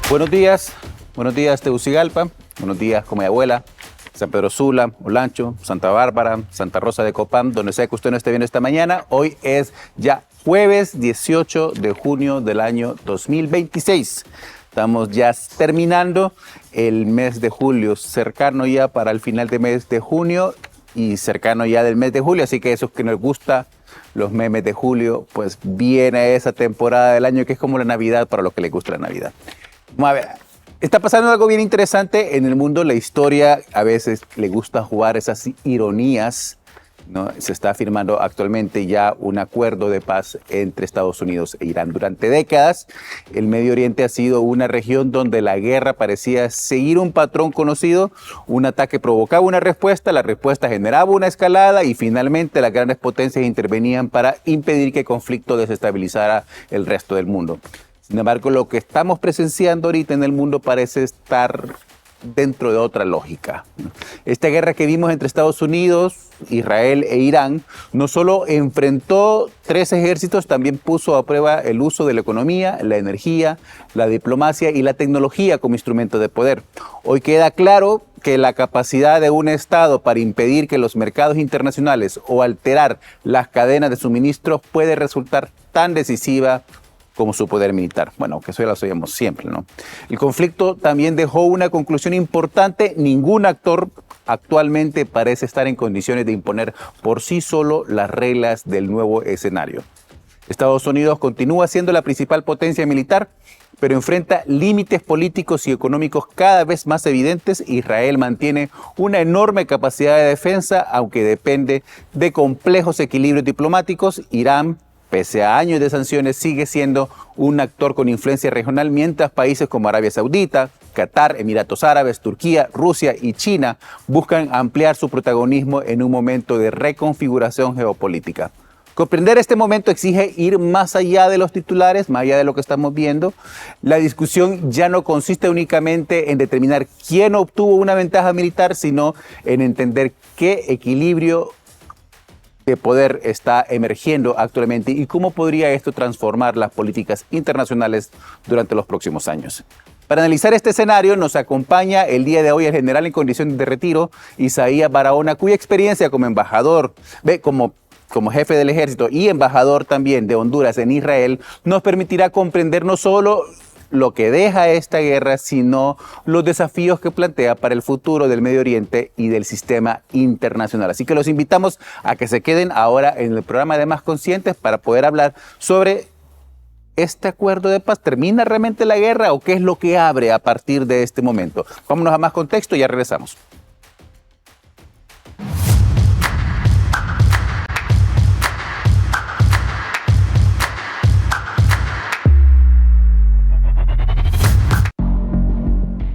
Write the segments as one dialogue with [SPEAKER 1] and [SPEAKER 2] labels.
[SPEAKER 1] Buenos días Tegucigalpa, buenos días Comayagüela, San Pedro Sula, Olancho, Santa Bárbara, Santa Rosa de Copán, donde sea que usted no esté viendo esta mañana. Hoy es ya jueves 18 de junio del año 2026. Estamos ya terminando el mes de julio, cercano ya para el final del mes de junio y cercano ya del mes de julio, así que esos que nos gusta los memes de julio, pues viene esa temporada del año que es como la Navidad para los que les gusta la Navidad. Vamos a ver, está pasando algo bien interesante en el mundo. La historia a veces le gusta jugar esas ironías, ¿no? Se está firmando actualmente ya un acuerdo de paz entre Estados Unidos e Irán. Durante décadas, el Medio Oriente ha sido una región donde la guerra parecía seguir un patrón conocido. Un ataque provocaba una respuesta, la respuesta generaba una escalada y finalmente las grandes potencias intervenían para impedir que el conflicto desestabilizara el resto del mundo. Sin embargo, lo que estamos presenciando ahorita en el mundo parece estar dentro de otra lógica. Esta guerra que vimos entre Estados Unidos, Israel e Irán no solo enfrentó tres ejércitos, también puso a prueba el uso de la economía, la energía, la diplomacia y la tecnología como instrumento de poder. Hoy queda claro que la capacidad de un Estado para impedir que los mercados internacionales o alterar las cadenas de suministros puede resultar tan decisiva como su poder militar. Bueno, que eso ya lo sabíamos siempre, ¿no? El conflicto también dejó una conclusión importante. Ningún actor actualmente parece estar en condiciones de imponer por sí solo las reglas del nuevo escenario. Estados Unidos continúa siendo la principal potencia militar, pero enfrenta límites políticos y económicos cada vez más evidentes. Israel mantiene una enorme capacidad de defensa, aunque depende de complejos equilibrios diplomáticos. Irán, pese a años de sanciones, sigue siendo un actor con influencia regional, mientras países como Arabia Saudita, Qatar, Emiratos Árabes, Turquía, Rusia y China buscan ampliar su protagonismo en un momento de reconfiguración geopolítica. Comprender este momento exige ir más allá de los titulares, más allá de lo que estamos viendo. La discusión ya no consiste únicamente en determinar quién obtuvo una ventaja militar, sino en entender qué equilibrio de poder está emergiendo actualmente y cómo podría esto transformar las políticas internacionales durante los próximos años. Para analizar este escenario nos acompaña el día de hoy el general en condiciones de retiro, Isaías Barahona, cuya experiencia como embajador, como jefe del ejército y embajador también de Honduras en Israel, nos permitirá comprender no solo lo que deja esta guerra, sino los desafíos que plantea para el futuro del Medio Oriente y del sistema internacional. Así que los invitamos a que se queden ahora en el programa de Más Conscientes para poder hablar sobre este acuerdo de paz. ¿Termina realmente la guerra o qué es lo que abre a partir de este momento? Vámonos a más contexto y ya regresamos.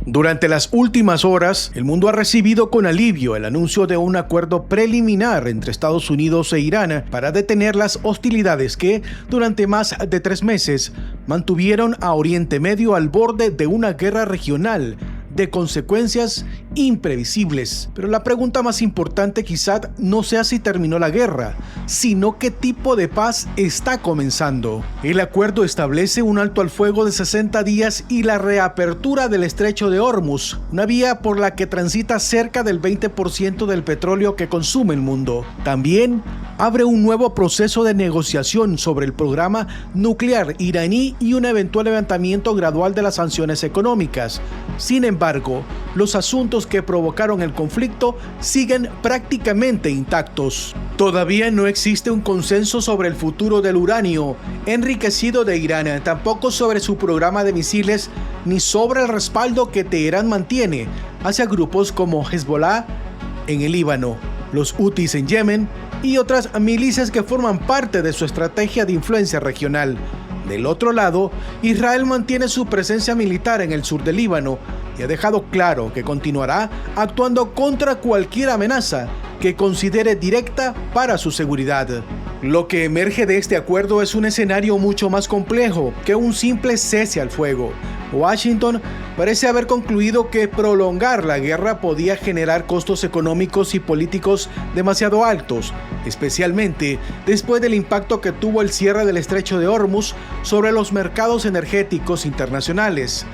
[SPEAKER 2] Durante las últimas horas, el mundo ha recibido con alivio el anuncio de un acuerdo preliminar entre Estados Unidos e Irán para detener las hostilidades que, durante más de 3 meses, mantuvieron a Oriente Medio al borde de una guerra regional de consecuencias imprevisibles. Pero la pregunta más importante quizá no sea si terminó la guerra, sino qué tipo de paz está comenzando. El acuerdo establece un alto al fuego de 60 días y la reapertura del estrecho de Hormuz, una vía por la que transita cerca del 20% del petróleo que consume el mundo. También abre un nuevo proceso de negociación sobre el programa nuclear iraní y un eventual levantamiento gradual de las sanciones económicas. Sin embargo, los asuntos que provocaron el conflicto siguen prácticamente intactos. Todavía no existe un consenso sobre el futuro del uranio enriquecido de Irán, tampoco sobre su programa de misiles, ni sobre el respaldo que Teherán mantiene hacia grupos como Hezbollah en el Líbano, los Hutis en Yemen y otras milicias que forman parte de su estrategia de influencia regional. Del otro lado, Israel mantiene su presencia militar en el sur del Líbano y ha dejado claro que continuará actuando contra cualquier amenaza que considere directa para su seguridad. Lo que emerge de este acuerdo es un escenario mucho más complejo que un simple cese al fuego. Washington parece haber concluido que prolongar la guerra podía generar costos económicos y políticos demasiado altos, especialmente después del impacto que tuvo el cierre del estrecho de Hormuz sobre los mercados energéticos internacionales.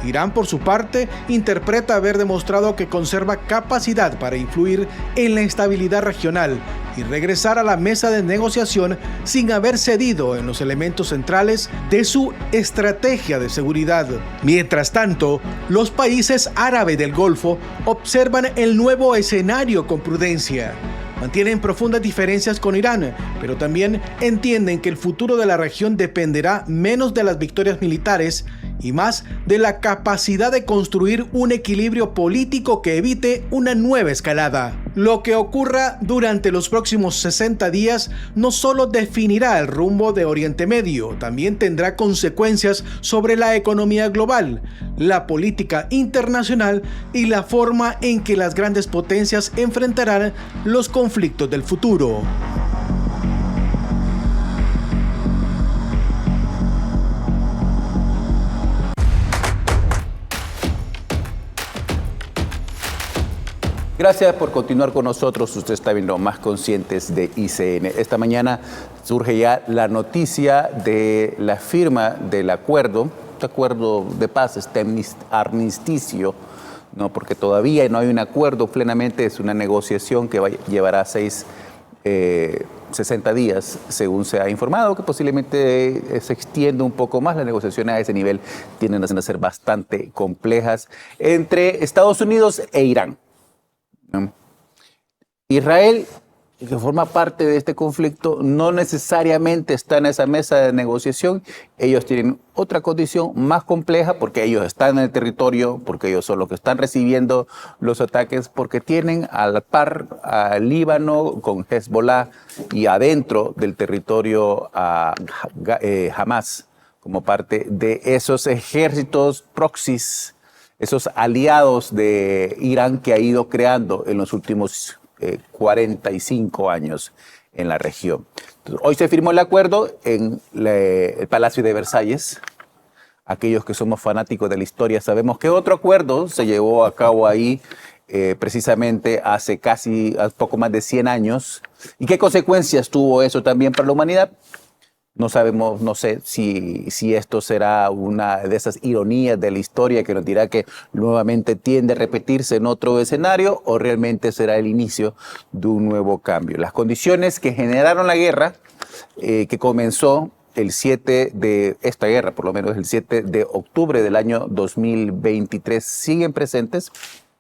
[SPEAKER 2] Irán, por su parte, interpreta haber demostrado que conserva capacidad para influir en la estabilidad regional y regresar a la mesa de negociación sin haber cedido en los elementos centrales de su estrategia de seguridad. Mientras tanto, los países árabes del Golfo observan el nuevo escenario con prudencia. Mantienen profundas diferencias con Irán, pero también entienden que el futuro de la región dependerá menos de las victorias militares y más de la capacidad de construir un equilibrio político que evite una nueva escalada. Lo que ocurra durante los próximos 60 días no solo definirá el rumbo de Oriente Medio, también tendrá consecuencias sobre la economía global, la política internacional y la forma en que las grandes potencias enfrentarán los conflictos del futuro.
[SPEAKER 1] Gracias por continuar con nosotros. Usted está viendo Más Conscientes de ICN. Esta mañana surge ya la noticia de la firma del acuerdo, este acuerdo de paz, este armisticio, ¿no? Porque todavía no hay un acuerdo plenamente, es una negociación que llevará 60 días, según se ha informado, que posiblemente se extienda un poco más. Las negociaciones a ese nivel tienden a ser bastante complejas entre Estados Unidos e Irán. Israel, que forma parte de este conflicto, no necesariamente está en esa mesa de negociación. Ellos tienen otra condición más compleja porque ellos están en el territorio, porque ellos son los que están recibiendo los ataques, porque tienen al par al Líbano con Hezbollah y adentro del territorio a Hamas como parte de esos ejércitos proxies, esos aliados de Irán que ha ido creando en los últimos 45 años en la región. Entonces, hoy se firmó el acuerdo en el Palacio de Versalles. Aquellos que somos fanáticos de la historia sabemos que otro acuerdo se llevó a cabo ahí precisamente hace poco más de 100 años. ¿Y qué consecuencias tuvo eso también para la humanidad? No sabemos, no sé si esto será una de esas ironías de la historia que nos dirá que nuevamente tiende a repetirse en otro escenario o realmente será el inicio de un nuevo cambio. Las condiciones que generaron la guerra, que comenzó el 7 de esta guerra, por lo menos el 7 de octubre del año 2023, siguen presentes,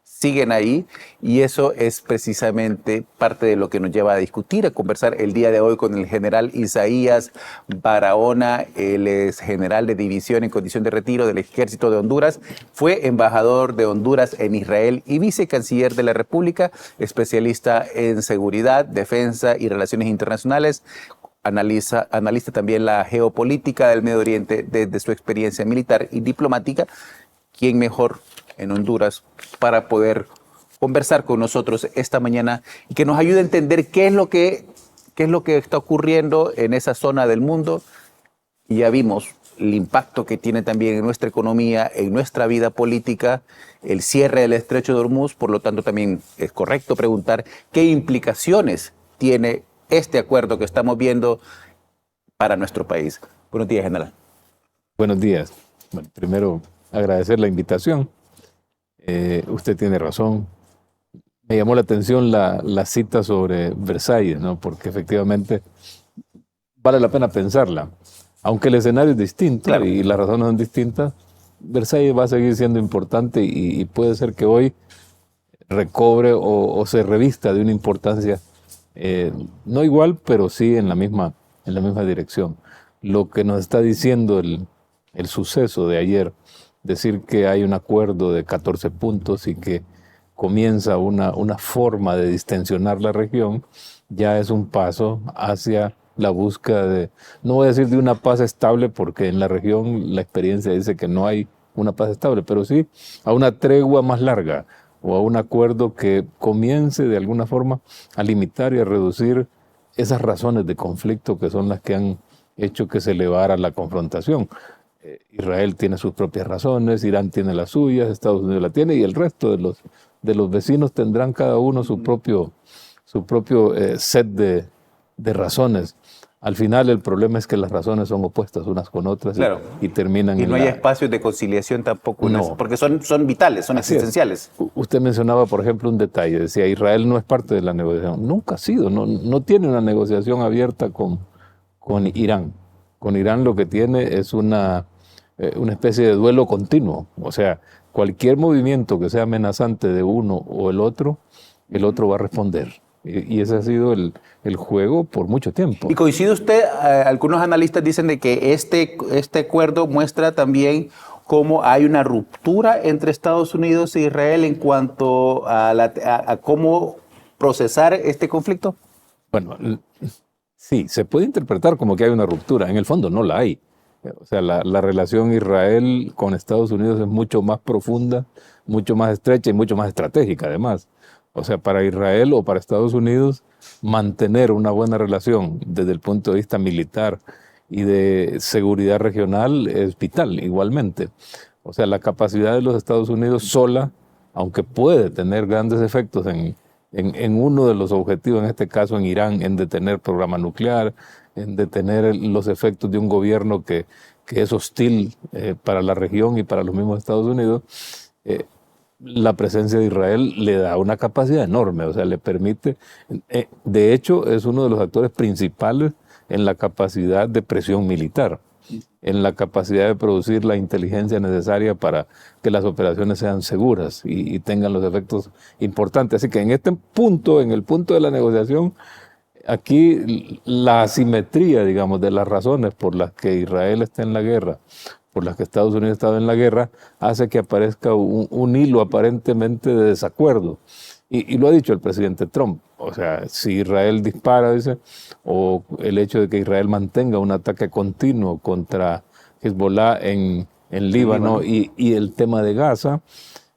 [SPEAKER 1] siguen ahí, y eso es precisamente parte de lo que nos lleva a discutir, a conversar el día de hoy con el general Isaías Barahona. Él es general de división en condición de retiro del Ejército de Honduras, fue embajador de Honduras en Israel y vicecanciller de la República, especialista en seguridad, defensa y relaciones internacionales. Analista también la geopolítica del Medio Oriente desde su experiencia militar y diplomática. ¿Quién mejor en Honduras para poder conversar con nosotros esta mañana y que nos ayude a entender qué es lo que está ocurriendo en esa zona del mundo? Y ya vimos el impacto que tiene también en nuestra economía, en nuestra vida política, el cierre del Estrecho de Hormuz. Por lo tanto, también es correcto preguntar qué implicaciones tiene este acuerdo que estamos viendo para nuestro país. Buenos días, general.
[SPEAKER 3] Buenos días. Bueno, primero agradecer la invitación. Usted tiene razón. Me llamó la atención la cita sobre Versalles, ¿no? Porque efectivamente vale la pena pensarla. Aunque el escenario es distinto, claro, y las razones son distintas, Versalles va a seguir siendo importante y puede ser que hoy recobre o se revista de una importancia no igual, pero sí en la misma dirección. Lo que nos está diciendo el suceso de ayer, decir que hay un acuerdo de 14 puntos y que comienza una forma de distensionar la región, ya es un paso hacia la búsqueda de, no voy a decir de una paz estable, porque en la región la experiencia dice que no hay una paz estable, pero sí a una tregua más larga o a un acuerdo que comience de alguna forma a limitar y a reducir esas razones de conflicto que son las que han hecho que se elevara la confrontación. Israel tiene sus propias razones, Irán tiene las suyas, Estados Unidos la tiene y el resto de los vecinos tendrán cada uno su propio set de razones. al final el problema es que las razones son opuestas unas con otras
[SPEAKER 1] Claro.
[SPEAKER 3] y terminan
[SPEAKER 1] Y
[SPEAKER 3] en
[SPEAKER 1] no hay
[SPEAKER 3] la...
[SPEAKER 1] espacios de conciliación tampoco,
[SPEAKER 3] No.
[SPEAKER 1] porque son vitales, son
[SPEAKER 3] Así es.
[SPEAKER 1] existenciales.
[SPEAKER 3] Usted mencionaba, por ejemplo, un detalle, decía Israel no es parte de la negociación. Nunca ha sido, no tiene una negociación abierta con Irán. Con Irán lo que tiene es una especie de duelo continuo. O sea, cualquier movimiento que sea amenazante de uno o el otro va a responder. Y ese ha sido el juego por mucho tiempo.
[SPEAKER 1] ¿Y coincide usted? Algunos analistas dicen de que este acuerdo muestra también cómo hay una ruptura entre Estados Unidos e Israel en cuanto a cómo procesar este conflicto.
[SPEAKER 3] Bueno, sí, se puede interpretar como que hay una ruptura. En el fondo no la hay. O sea, la relación Israel con Estados Unidos es mucho más profunda, mucho más estrecha y mucho más estratégica además. O sea, para Israel o para Estados Unidos, mantener una buena relación desde el punto de vista militar y de seguridad regional es vital igualmente. O sea, la capacidad de los Estados Unidos sola, aunque puede tener grandes efectos en uno de los objetivos, en este caso en Irán, en detener programa nuclear, en detener los efectos de un gobierno que es hostil para la región y para los mismos Estados Unidos, la presencia de Israel le da una capacidad enorme, o sea, le permite, de hecho, es uno de los actores principales en la capacidad de presión militar, en la capacidad de producir la inteligencia necesaria para que las operaciones sean seguras y tengan los efectos importantes. Así que en este punto, en el punto de la negociación, aquí la asimetría, digamos, de las razones por las que Israel está en la guerra, por las que Estados Unidos estaba en la guerra, hace que aparezca un hilo aparentemente de desacuerdo. Y lo ha dicho el presidente Trump. O sea, si Israel dispara, dice, o el hecho de que Israel mantenga un ataque continuo contra Hezbollah en Líbano y el tema de Gaza,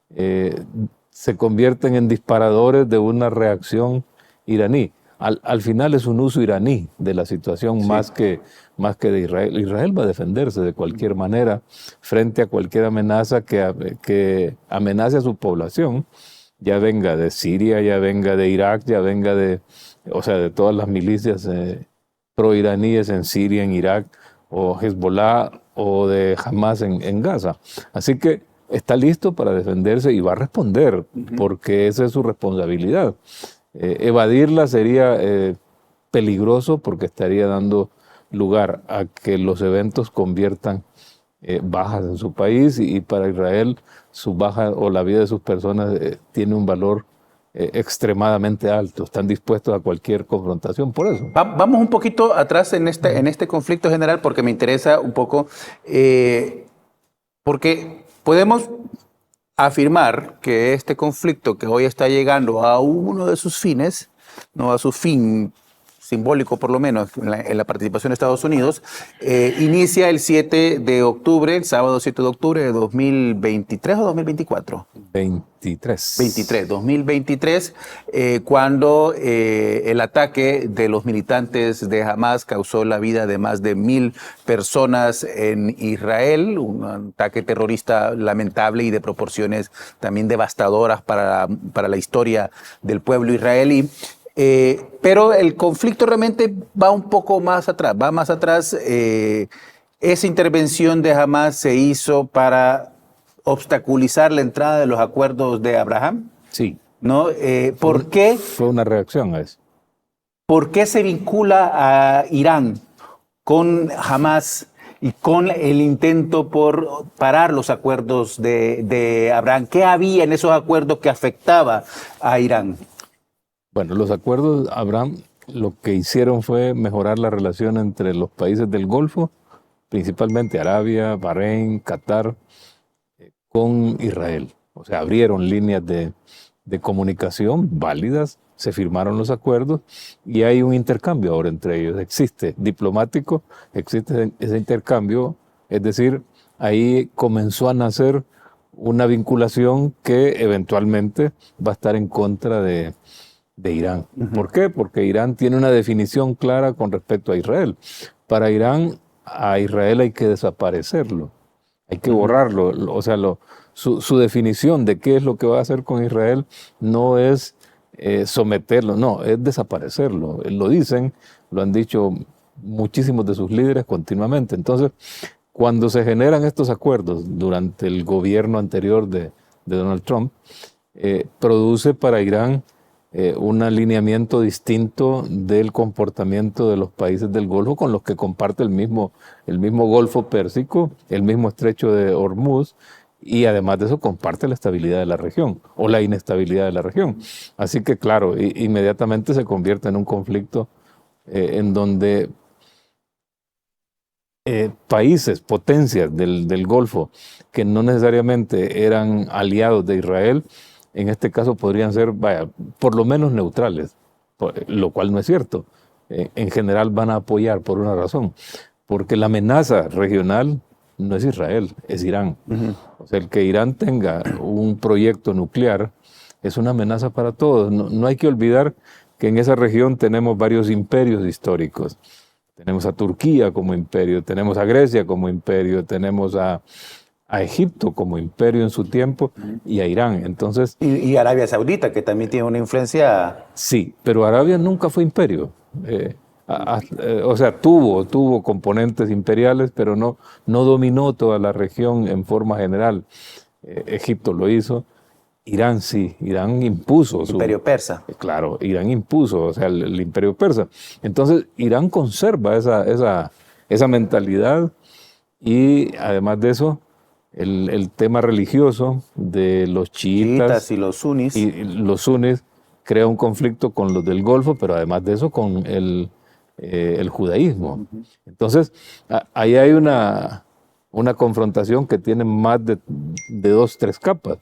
[SPEAKER 3] se convierten en disparadores de una reacción iraní. Al final es un uso iraní de la situación, sí, más que de Israel. Israel va a defenderse de cualquier manera frente a cualquier amenaza que amenace a su población, ya venga de Siria, ya venga de Irak, ya venga de todas las milicias pro-iraníes en Siria, en Irak, o Hezbollah, o de Hamas en Gaza. Así que está listo para defenderse y va a responder, porque esa es su responsabilidad. Evadirla sería peligroso porque estaría dando lugar a que los eventos conviertan bajas en su país y para Israel su baja o la vida de sus personas tiene un valor extremadamente alto. Están dispuestos a cualquier confrontación por eso.
[SPEAKER 1] Vamos un poquito atrás en este conflicto general porque me interesa un poco, porque podemos afirmar que este conflicto que hoy está llegando a uno de sus fines, no a su fin simbólico por lo menos, en la participación de Estados Unidos, inicia el 7 de octubre, el sábado 7 de octubre de 2023 o 2024. 2023, cuando el ataque de los militantes de Hamas causó la vida de más de 1,000 personas en Israel, un ataque terrorista lamentable y de proporciones también devastadoras para la historia del pueblo israelí. Pero el conflicto realmente va un poco más atrás, esa intervención de Hamas se hizo para obstaculizar la entrada de los acuerdos de Abraham.
[SPEAKER 3] Sí.
[SPEAKER 1] ¿No? ¿Por qué?
[SPEAKER 3] Fue una reacción a eso.
[SPEAKER 1] ¿Por qué se vincula a Irán con Hamas y con el intento por parar los acuerdos de Abraham? ¿Qué había en esos acuerdos que afectaba a Irán?
[SPEAKER 3] Bueno, los acuerdos de Abraham lo que hicieron fue mejorar la relación entre los países del Golfo, principalmente Arabia, Bahrein, Qatar, con Israel. O sea, abrieron líneas de comunicación válidas, se firmaron los acuerdos y hay un intercambio ahora entre ellos. Existe diplomático, existe ese intercambio, es decir, ahí comenzó a nacer una vinculación que eventualmente va a estar en contra de Irán. ¿Por qué? Porque Irán tiene una definición clara con respecto a Israel. Para Irán, a Israel hay que desaparecerlo, hay que borrarlo. O sea, su definición de qué es lo que va a hacer con Israel no es someterlo, no, es desaparecerlo. Lo dicen, lo han dicho muchísimos de sus líderes continuamente. Entonces, cuando se generan estos acuerdos durante el gobierno anterior de Donald Trump, produce para Irán un alineamiento distinto del comportamiento de los países del Golfo con los que comparte el mismo Golfo Pérsico, el mismo estrecho de Hormuz, y además de eso comparte la estabilidad de la región o la inestabilidad de la región. Así que claro, inmediatamente se convierte en un conflicto en donde países, potencias del Golfo, que no necesariamente eran aliados de Israel, en este caso podrían ser, por lo menos neutrales, lo cual no es cierto. En general van a apoyar por una razón, porque la amenaza regional no es Israel, es Irán. O sea, el que Irán tenga un proyecto nuclear es una amenaza para todos. No hay que olvidar que en esa región tenemos varios imperios históricos. Tenemos a Turquía como imperio, tenemos a Grecia como imperio, tenemos a Egipto como imperio en su tiempo y a Irán. Entonces,
[SPEAKER 1] y Arabia Saudita, que también tiene una influencia.
[SPEAKER 3] Sí, pero Arabia nunca fue imperio. O sea, tuvo componentes imperiales, pero no dominó toda la región en forma general. Egipto lo hizo. Irán sí, Irán impuso su
[SPEAKER 1] Imperio persa.
[SPEAKER 3] Claro, Irán impuso, o sea, el imperio persa. Entonces, Irán conserva esa mentalidad y además de eso, el tema religioso de los chiitas
[SPEAKER 1] Y los sunis.
[SPEAKER 3] y los sunis crea un conflicto con los del Golfo, pero además de eso con el judaísmo. Entonces, ahí hay una confrontación que tiene más de 2, 3 capas,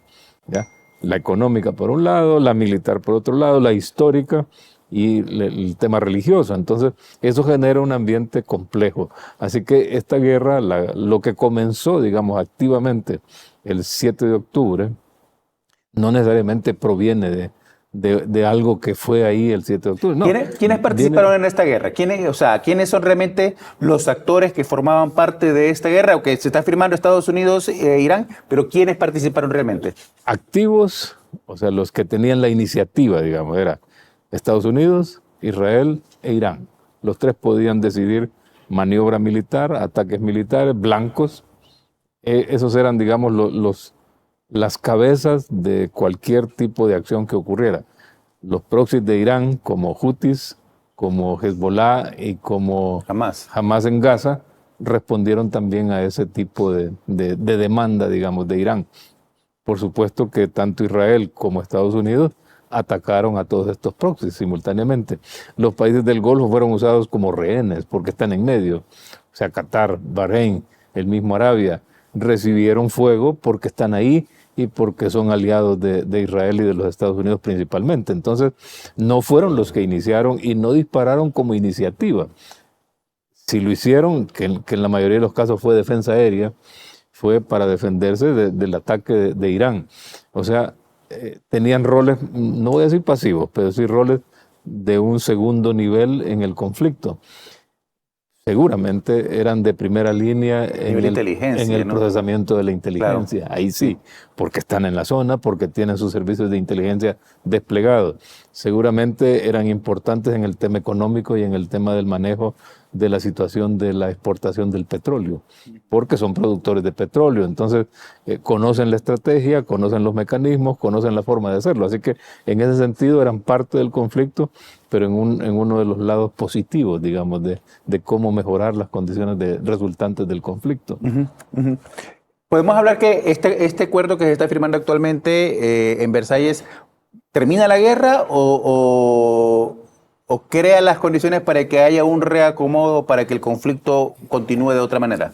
[SPEAKER 3] ¿ya? La económica por un lado, la militar por otro lado, la histórica y el tema religioso. Entonces, eso genera un ambiente complejo. Así que esta guerra, lo que comenzó, digamos, activamente el 7 de octubre, no necesariamente proviene de algo que fue ahí el 7 de octubre. No,
[SPEAKER 1] ¿Quiénes participaron en esta guerra? ¿Quiénes son realmente los actores que formaban parte de esta guerra? O que se está firmando Estados Unidos e Irán, pero ¿quiénes participaron realmente?
[SPEAKER 3] Activos, o sea, los que tenían la iniciativa, digamos, era Estados Unidos, Israel e Irán. Los tres podían decidir maniobra militar, ataques militares, blancos. Esos eran, digamos, las cabezas de cualquier tipo de acción que ocurriera. Los proxies de Irán, como Houthis, como Hezbollah y como Hamas en Gaza, respondieron también a ese tipo de demanda, digamos, de Irán. Por supuesto que tanto Israel como Estados Unidos atacaron a todos estos proxies simultáneamente. Los países del Golfo fueron usados como rehenes porque están en medio. O sea, Qatar, Bahrein, el mismo Arabia, recibieron fuego porque están ahí y porque son aliados de Israel y de los Estados Unidos principalmente. Entonces, no fueron los que iniciaron y no dispararon como iniciativa. Si lo hicieron, que en la mayoría de los casos fue defensa aérea, fue para defenderse del ataque de Irán. O sea, tenían roles, no voy a decir pasivos, pero sí roles de un segundo nivel en el conflicto. Seguramente eran de primera línea en el procesamiento de la inteligencia. Claro. Ahí sí, porque están en la zona, porque tienen sus servicios de inteligencia desplegados. Seguramente eran importantes en el tema económico y en el tema del manejo de la situación de la exportación del petróleo, porque son productores de petróleo. Entonces, conocen la estrategia, conocen los mecanismos, conocen la forma de hacerlo. Así que, en ese sentido, eran parte del conflicto, pero en uno de los lados positivos, digamos, de cómo mejorar las condiciones resultantes del conflicto.
[SPEAKER 1] Podemos hablar que este acuerdo que se está firmando actualmente en Versalles, ¿termina la guerra o crea las condiciones para que haya un reacomodo, para que el conflicto continúe de otra manera?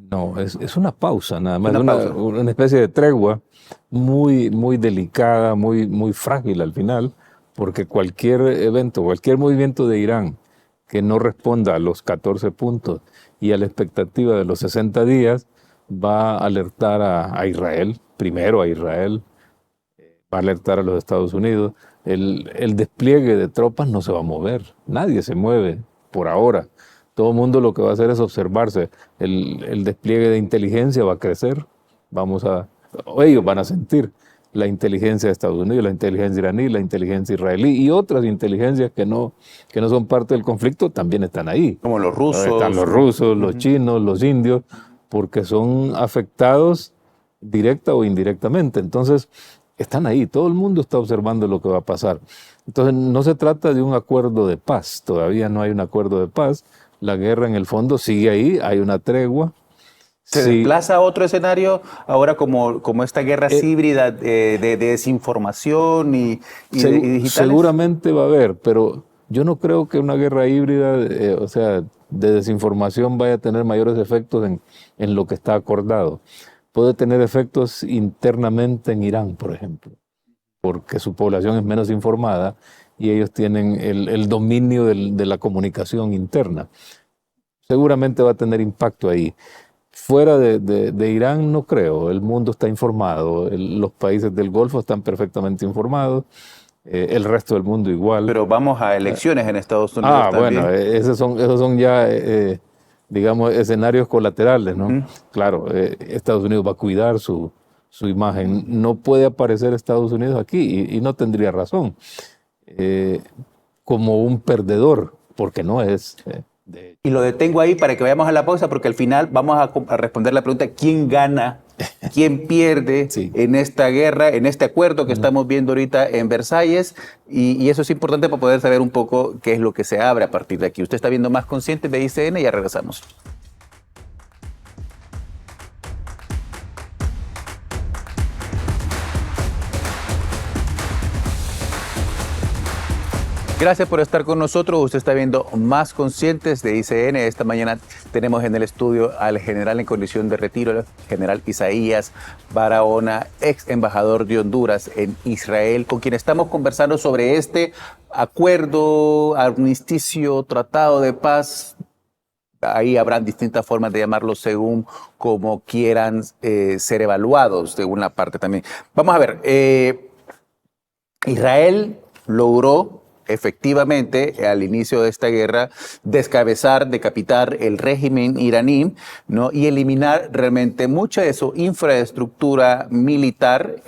[SPEAKER 3] No, es una pausa, nada más. Una especie de tregua muy, muy delicada, muy frágil al final, porque cualquier evento, cualquier movimiento de Irán que no responda a los 14 puntos y a la expectativa de los 60 días, va a alertar a Israel, primero a Israel, va a alertar a los Estados Unidos. El despliegue de tropas no se va a mover, nadie se mueve por ahora. Todo el mundo lo que va a hacer es observarse. El despliegue de inteligencia va a crecer, ellos van a sentir la inteligencia de Estados Unidos, la inteligencia iraní, la inteligencia israelí y otras inteligencias que no son parte del conflicto también están ahí.
[SPEAKER 1] Como los rusos.
[SPEAKER 3] Están los rusos, los chinos, los indios, porque son afectados directa o indirectamente. Entonces, están ahí, todo el mundo está observando lo que va a pasar. Entonces, no se trata de un acuerdo de paz, todavía no hay un acuerdo de paz. La guerra en el fondo sigue ahí, hay una tregua.
[SPEAKER 1] ¿Se desplaza a otro escenario ahora como esta guerra híbrida de desinformación y digitales?
[SPEAKER 3] Seguramente va a haber, pero yo no creo que una guerra híbrida, o sea, de desinformación vaya a tener mayores efectos en lo que está acordado. Puede tener efectos internamente en Irán, por ejemplo, porque su población es menos informada y ellos tienen el dominio de la comunicación interna. Seguramente va a tener impacto ahí. Fuera de Irán no creo, el mundo está informado, los países del Golfo están perfectamente informados, el resto del mundo igual.
[SPEAKER 1] Pero vamos a elecciones en Estados Unidos también.
[SPEAKER 3] Bueno, esos son ya, digamos, escenarios colaterales, ¿no? Claro, Estados Unidos va a cuidar su imagen, no puede aparecer Estados Unidos aquí y no tendría razón, como un perdedor, porque no es...
[SPEAKER 1] Y lo detengo ahí para que vayamos a la pausa, porque al final vamos a responder la pregunta: ¿quién gana, quién pierde en esta guerra, en este acuerdo que estamos viendo ahorita en Versalles? Y eso es importante para poder saber un poco qué es lo que se abre a partir de aquí. Usted está viendo Más Conscientes de ICN y ya regresamos. Gracias por estar con nosotros. Usted está viendo Más Conscientes de ICN. Esta mañana tenemos en el estudio al general en condición de retiro, el general Isaías Barahona, ex embajador de Honduras en Israel, con quien estamos conversando sobre este acuerdo, armisticio, tratado de paz. Ahí habrán distintas formas de llamarlo según como quieran ser evaluados de una parte también. Vamos a ver, Israel logró efectivamente, al inicio de esta guerra, descabezar, decapitar el régimen iraní, ¿no? Y eliminar realmente mucha de su infraestructura militar,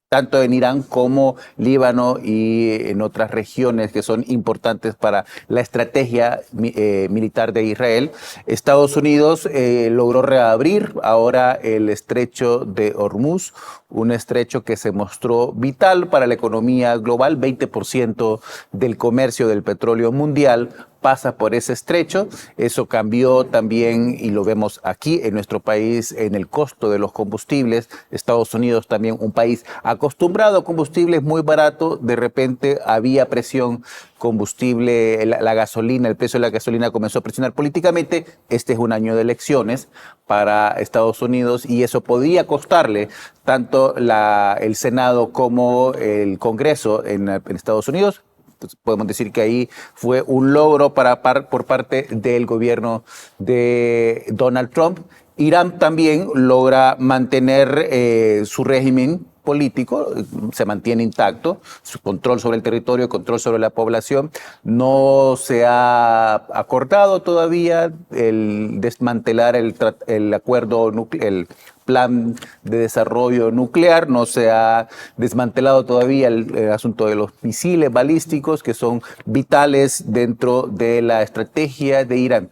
[SPEAKER 1] tanto en Irán como Líbano y en otras regiones que son importantes para la estrategia militar de Israel. Estados Unidos logró reabrir ahora el estrecho de Hormuz, un estrecho que se mostró vital para la economía global. 20% del comercio del petróleo mundial pasa por ese estrecho. Eso cambió también, y lo vemos aquí en nuestro país, en el costo de los combustibles. Estados Unidos también, un país acostumbrado a combustibles muy baratos, de repente había presión combustible, la gasolina, el precio de la gasolina comenzó a presionar políticamente. Este es un año de elecciones para Estados Unidos y eso podía costarle tanto el Senado como el Congreso en Estados Unidos. Entonces, podemos decir que ahí fue un logro por parte del gobierno de Donald Trump. Irán también logra mantener su régimen político, se mantiene intacto, su control sobre el territorio, control sobre la población. No se ha acordado todavía el desmantelar el acuerdo nuclear, el plan de desarrollo nuclear, no se ha desmantelado todavía el asunto de los misiles balísticos que son vitales dentro de la estrategia de Irán.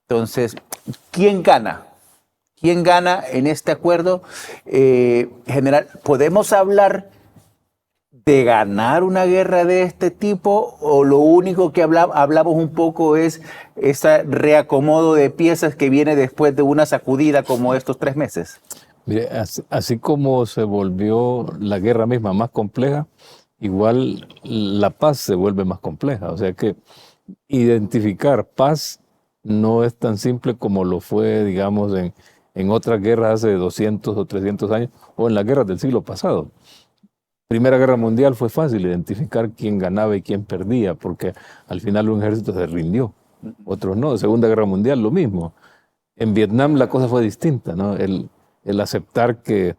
[SPEAKER 1] Entonces, ¿quién gana? ¿Quién gana en este acuerdo? General, ¿podemos hablar de ganar una guerra de este tipo o lo único que hablamos un poco es ese reacomodo de piezas que viene después de una sacudida como estos 3 meses?
[SPEAKER 3] Mire, así como se volvió la guerra misma más compleja, igual la paz se vuelve más compleja. O sea que identificar paz no es tan simple como lo fue, digamos, en otras guerras hace 200 o 300 años o en las guerras del siglo pasado. Primera Guerra Mundial fue fácil identificar quién ganaba y quién perdía, porque al final un ejército se rindió, otros no. Segunda Guerra Mundial lo mismo. En Vietnam la cosa fue distinta, ¿no? El aceptar que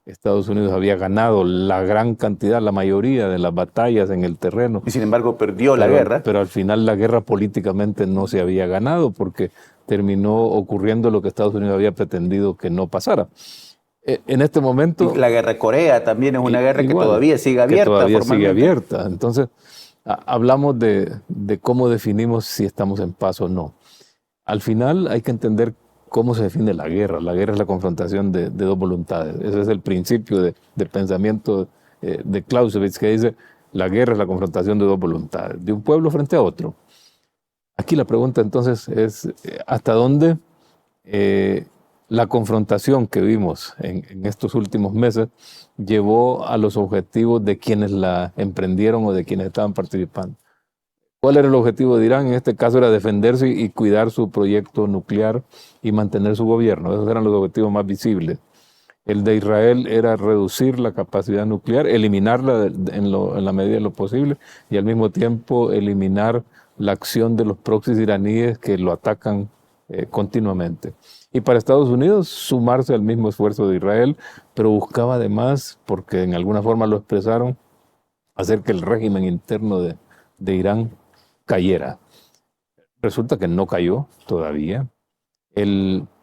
[SPEAKER 3] Estados Unidos había ganado la gran cantidad, la mayoría de las batallas en el terreno.
[SPEAKER 1] Y sin embargo perdió la guerra.
[SPEAKER 3] Pero al final la guerra políticamente no se había ganado porque terminó ocurriendo lo que Estados Unidos había pretendido que no pasara. En este momento...
[SPEAKER 1] Y la guerra de Corea también es una guerra
[SPEAKER 3] igual,
[SPEAKER 1] que todavía sigue abierta.
[SPEAKER 3] Que todavía
[SPEAKER 1] formalmente.
[SPEAKER 3] sigue abierta. Entonces, hablamos de cómo definimos si estamos en paz o no. Al final hay que entender cómo se define la guerra. La guerra es la confrontación de dos voluntades. Ese es el principio de pensamiento de Clausewitz, que dice, la guerra es la confrontación de dos voluntades, de un pueblo frente a otro. Aquí la pregunta entonces es, ¿hasta dónde la confrontación que vimos en estos últimos meses llevó a los objetivos de quienes la emprendieron o de quienes estaban participando? ¿Cuál era el objetivo de Irán? En este caso era defenderse y cuidar su proyecto nuclear y mantener su gobierno. Esos eran los objetivos más visibles. El de Israel era reducir la capacidad nuclear, eliminarla en la medida de lo posible y al mismo tiempo eliminar la acción de los proxies iraníes que lo atacan continuamente. Y para Estados Unidos sumarse al mismo esfuerzo de Israel, pero buscaba además, porque en alguna forma lo expresaron, hacer que el régimen interno de Irán cayera. Resulta que no cayó todavía.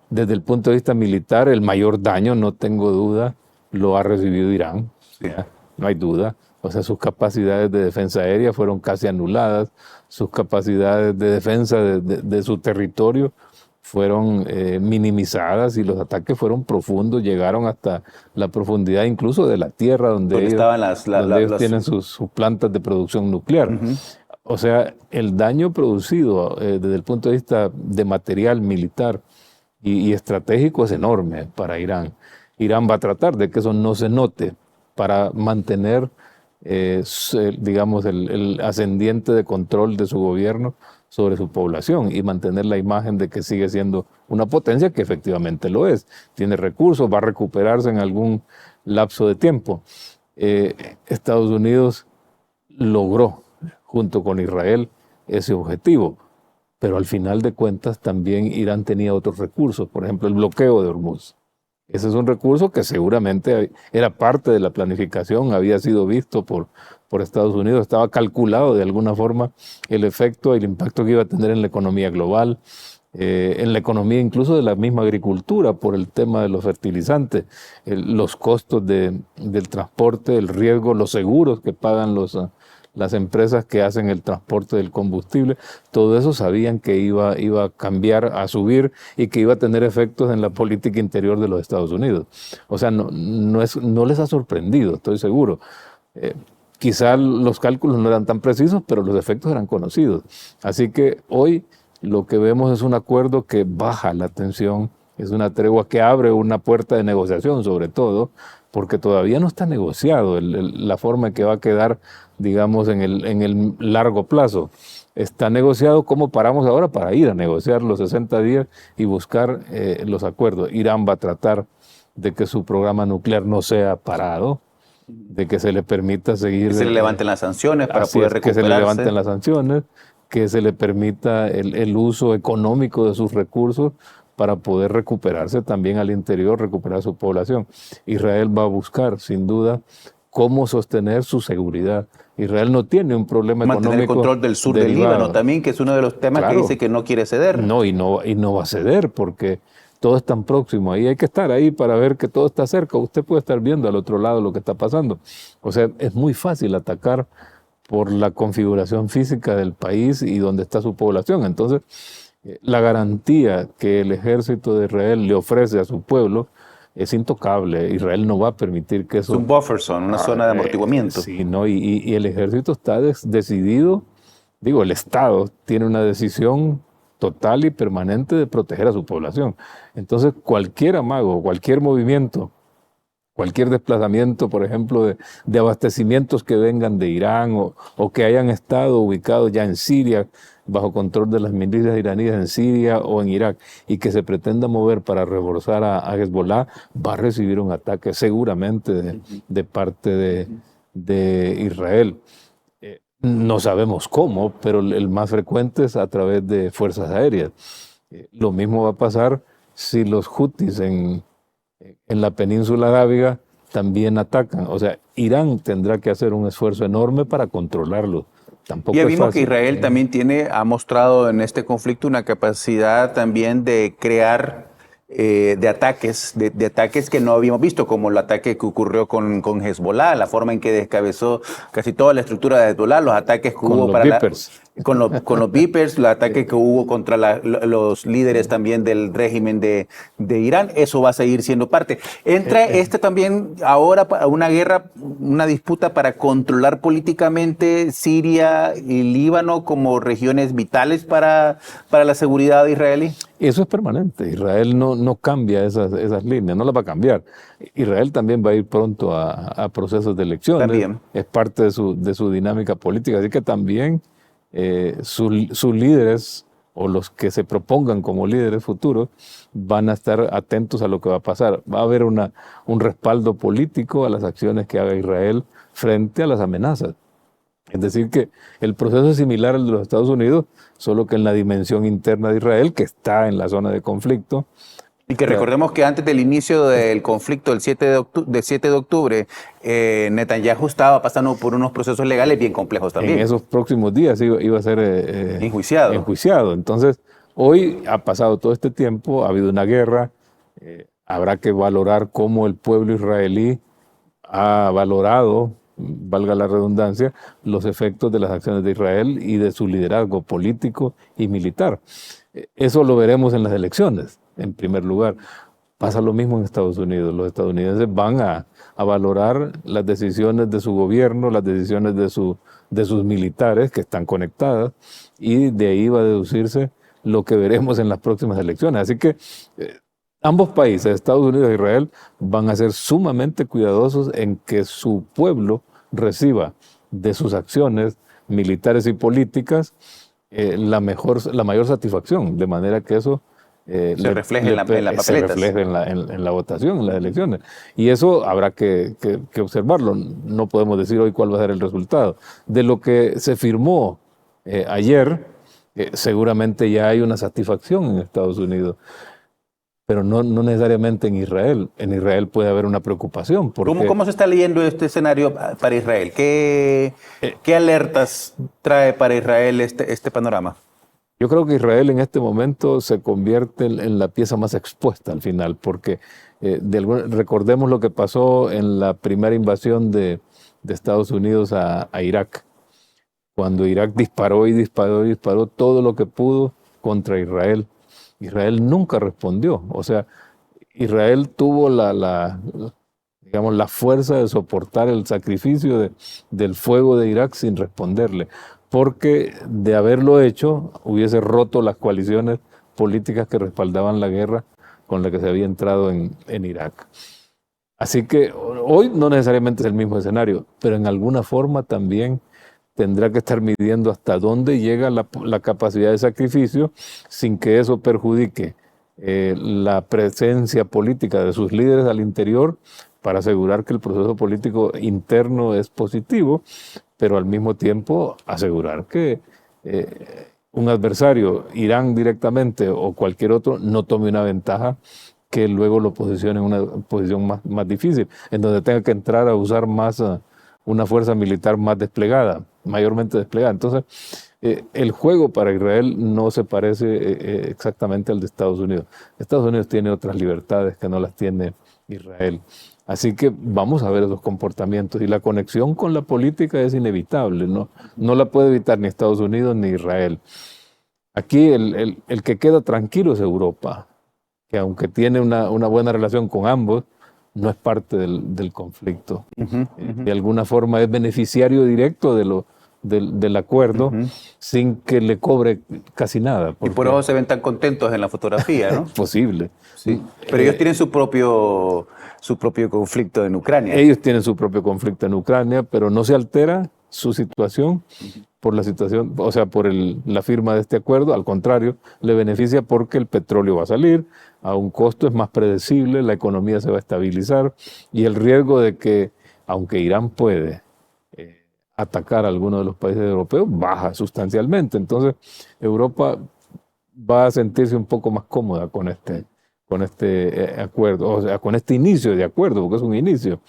[SPEAKER 3] Desde el punto de vista militar, el mayor daño, no tengo duda, lo ha recibido Irán.
[SPEAKER 1] Sí.
[SPEAKER 3] No hay duda. O sea, sus capacidades de defensa aérea fueron casi anuladas, sus capacidades de defensa de su territorio fueron minimizadas y los ataques fueron profundos, llegaron hasta la profundidad incluso de la tierra donde ellos,
[SPEAKER 1] estaban
[SPEAKER 3] ellos tienen sus plantas de producción nuclear.
[SPEAKER 1] Uh-huh.
[SPEAKER 3] O sea, el daño producido desde el punto de vista de material militar y estratégico es enorme para Irán. Irán va a tratar de que eso no se note para mantener, digamos, el ascendiente de control de su gobierno sobre su población y mantener la imagen de que sigue siendo una potencia que efectivamente lo es. Tiene recursos, va a recuperarse en algún lapso de tiempo. Estados Unidos logró, junto con Israel, ese objetivo. Pero al final de cuentas también Irán tenía otros recursos, por ejemplo el bloqueo de Hormuz. Ese es un recurso que seguramente era parte de la planificación, había sido visto por Estados Unidos, estaba calculado de alguna forma el efecto, el impacto que iba a tener en la economía global, en la economía incluso de la misma agricultura por el tema de los fertilizantes, los costos del transporte, el riesgo, los seguros que pagan las empresas que hacen el transporte del combustible, todo eso sabían que iba a cambiar, a subir y que iba a tener efectos en la política interior de los Estados Unidos. O sea, no les ha sorprendido, estoy seguro. Quizá los cálculos no eran tan precisos, pero los efectos eran conocidos. Así que hoy lo que vemos es un acuerdo que baja la tensión, es una tregua que abre una puerta de negociación sobre todo, porque todavía no está negociado la forma en que va a quedar, digamos, en el largo plazo. Está negociado cómo paramos ahora para ir a negociar los 60 días y buscar los acuerdos. Irán va a tratar de que su programa nuclear no sea parado, de que se le permita seguir...
[SPEAKER 1] Que se le levanten las sanciones para poder recuperarse.
[SPEAKER 3] Que se le levanten las sanciones, que se le permita el uso económico de sus recursos para poder recuperarse también al interior, recuperar su población. Israel va a buscar, sin duda, cómo sostener su seguridad. Israel no tiene un problema económico.
[SPEAKER 1] Mantener el control del sur del Líbano también, que es uno de los temas que dice que no quiere ceder.
[SPEAKER 3] No, y no va a ceder porque todo es tan próximo. Ahí hay que estar ahí para ver que todo está cerca. Usted puede estar viendo al otro lado lo que está pasando. O sea, es muy fácil atacar por la configuración física del país y donde está su población. Entonces, la garantía que el ejército de Israel le ofrece a su pueblo es intocable. Israel no va a permitir que eso...
[SPEAKER 1] Es un buffer zone, una zona de amortiguamiento.
[SPEAKER 3] Sí, ¿no? Y el ejército está decidido, digo, el Estado tiene una decisión total y permanente de proteger a su población. Entonces, cualquier amago, cualquier movimiento, cualquier desplazamiento, por ejemplo, de abastecimientos que vengan de Irán o que hayan estado ubicados ya en Siria, bajo control de las milicias iraníes en Siria o en Irak, y que se pretenda mover para reforzar a Hezbollah, va a recibir un ataque seguramente de parte de Israel. No sabemos cómo, pero el más frecuente es a través de fuerzas aéreas. Lo mismo va a pasar si los hutis en la península arábiga también atacan. O sea, Irán tendrá que hacer un esfuerzo enorme para controlarlo. Tampoco
[SPEAKER 1] ya
[SPEAKER 3] es
[SPEAKER 1] vimos
[SPEAKER 3] fácil.
[SPEAKER 1] Que Israel también ha mostrado en este conflicto una capacidad también de crear de ataques que no habíamos visto, como el ataque que ocurrió con Hezbollah, la forma en que descabezó casi toda la estructura de Hezbollah, los ataques que
[SPEAKER 3] Con
[SPEAKER 1] hubo
[SPEAKER 3] los
[SPEAKER 1] para
[SPEAKER 3] Vipers.
[SPEAKER 1] con los Vipers, los ataques que hubo contra los líderes también del régimen de Irán, eso va a seguir siendo parte. Entra también ahora para una guerra, una disputa para controlar políticamente Siria y Líbano como regiones vitales para la seguridad israelí.
[SPEAKER 3] Eso es permanente. Israel no cambia esas líneas, no las va a cambiar. Israel también va a ir pronto a procesos de elecciones.
[SPEAKER 1] También.
[SPEAKER 3] Es parte de su dinámica política. Así que también sus líderes o los que se propongan como líderes futuros van a estar atentos a lo que va a pasar. Va a haber un respaldo político a las acciones que haga Israel frente a las amenazas. Es decir, que el proceso es similar al de los Estados Unidos, solo que en la dimensión interna de Israel, que está en la zona de conflicto.
[SPEAKER 1] Y que recordemos que antes del inicio del conflicto del 7 de octubre, Netanyahu estaba pasando por unos procesos legales bien complejos también.
[SPEAKER 3] En esos próximos días iba a ser enjuiciado. Entonces, hoy ha pasado todo este tiempo, ha habido una guerra, habrá que valorar cómo el pueblo israelí ha valorado, valga la redundancia, los efectos de las acciones de Israel y de su liderazgo político y militar. Eso lo veremos en las elecciones, en primer lugar. Pasa lo mismo en Estados Unidos. Los estadounidenses van a valorar las decisiones de su gobierno, las decisiones de sus militares, que están conectadas, y de ahí va a deducirse lo que veremos en las próximas elecciones. Así que ambos países, Estados Unidos e Israel, van a ser sumamente cuidadosos en que su pueblo reciba de sus acciones militares y políticas la mayor satisfacción, de manera que eso
[SPEAKER 1] se refleje en las papeletas.
[SPEAKER 3] Se refleje en la votación, en las elecciones. Y eso habrá que observarlo. No podemos decir hoy cuál va a ser el resultado. De lo que se firmó ayer, seguramente ya hay una satisfacción en Estados Unidos, pero no necesariamente en Israel. En Israel puede haber una preocupación.
[SPEAKER 1] ¿Cómo se está leyendo este escenario para Israel? ¿Qué alertas trae para Israel este panorama?
[SPEAKER 3] Yo creo que Israel en este momento se convierte en la pieza más expuesta al final, porque recordemos lo que pasó en la primera invasión de Estados Unidos a Irak, cuando Irak disparó todo lo que pudo contra Israel. Israel nunca respondió. O sea, Israel tuvo la fuerza de soportar el sacrificio del fuego de Irak sin responderle, porque de haberlo hecho hubiese roto las coaliciones políticas que respaldaban la guerra con la que se había entrado en Irak. Así que hoy no necesariamente es el mismo escenario, pero en alguna forma también tendrá que estar midiendo hasta dónde llega la capacidad de sacrificio sin que eso perjudique la presencia política de sus líderes al interior, para asegurar que el proceso político interno es positivo, pero al mismo tiempo asegurar que un adversario, Irán directamente o cualquier otro, no tome una ventaja que luego lo posicione en una posición más difícil, en donde tenga que entrar a usar más una fuerza militar más desplegada, mayormente desplegada. Entonces, el juego para Israel no se parece exactamente al de Estados Unidos. Estados Unidos tiene otras libertades que no las tiene Israel. Así que vamos a ver esos comportamientos. Y la conexión con la política es inevitable, no la puede evitar ni Estados Unidos ni Israel. Aquí el que queda tranquilo es Europa, que aunque tiene una buena relación con ambos, no es parte del conflicto. De alguna forma es beneficiario directo del acuerdo, sin que le cobre casi nada.
[SPEAKER 1] Y por eso se ven tan contentos en la fotografía, ¿no?
[SPEAKER 3] Es posible.
[SPEAKER 1] Sí. Pero ellos tienen su propio conflicto en Ucrania.
[SPEAKER 3] Ellos tienen su propio conflicto en Ucrania, pero no se altera su situación por la situación, o sea, por la firma de este acuerdo. Al contrario, le beneficia porque el petróleo va a salir a un costo, es más predecible, la economía se va a estabilizar y el riesgo de que, aunque Irán puede atacar a alguno de los países europeos, baja sustancialmente. Entonces, Europa va a sentirse un poco más cómoda con este acuerdo, o sea, con este inicio de acuerdo, porque es un inicio.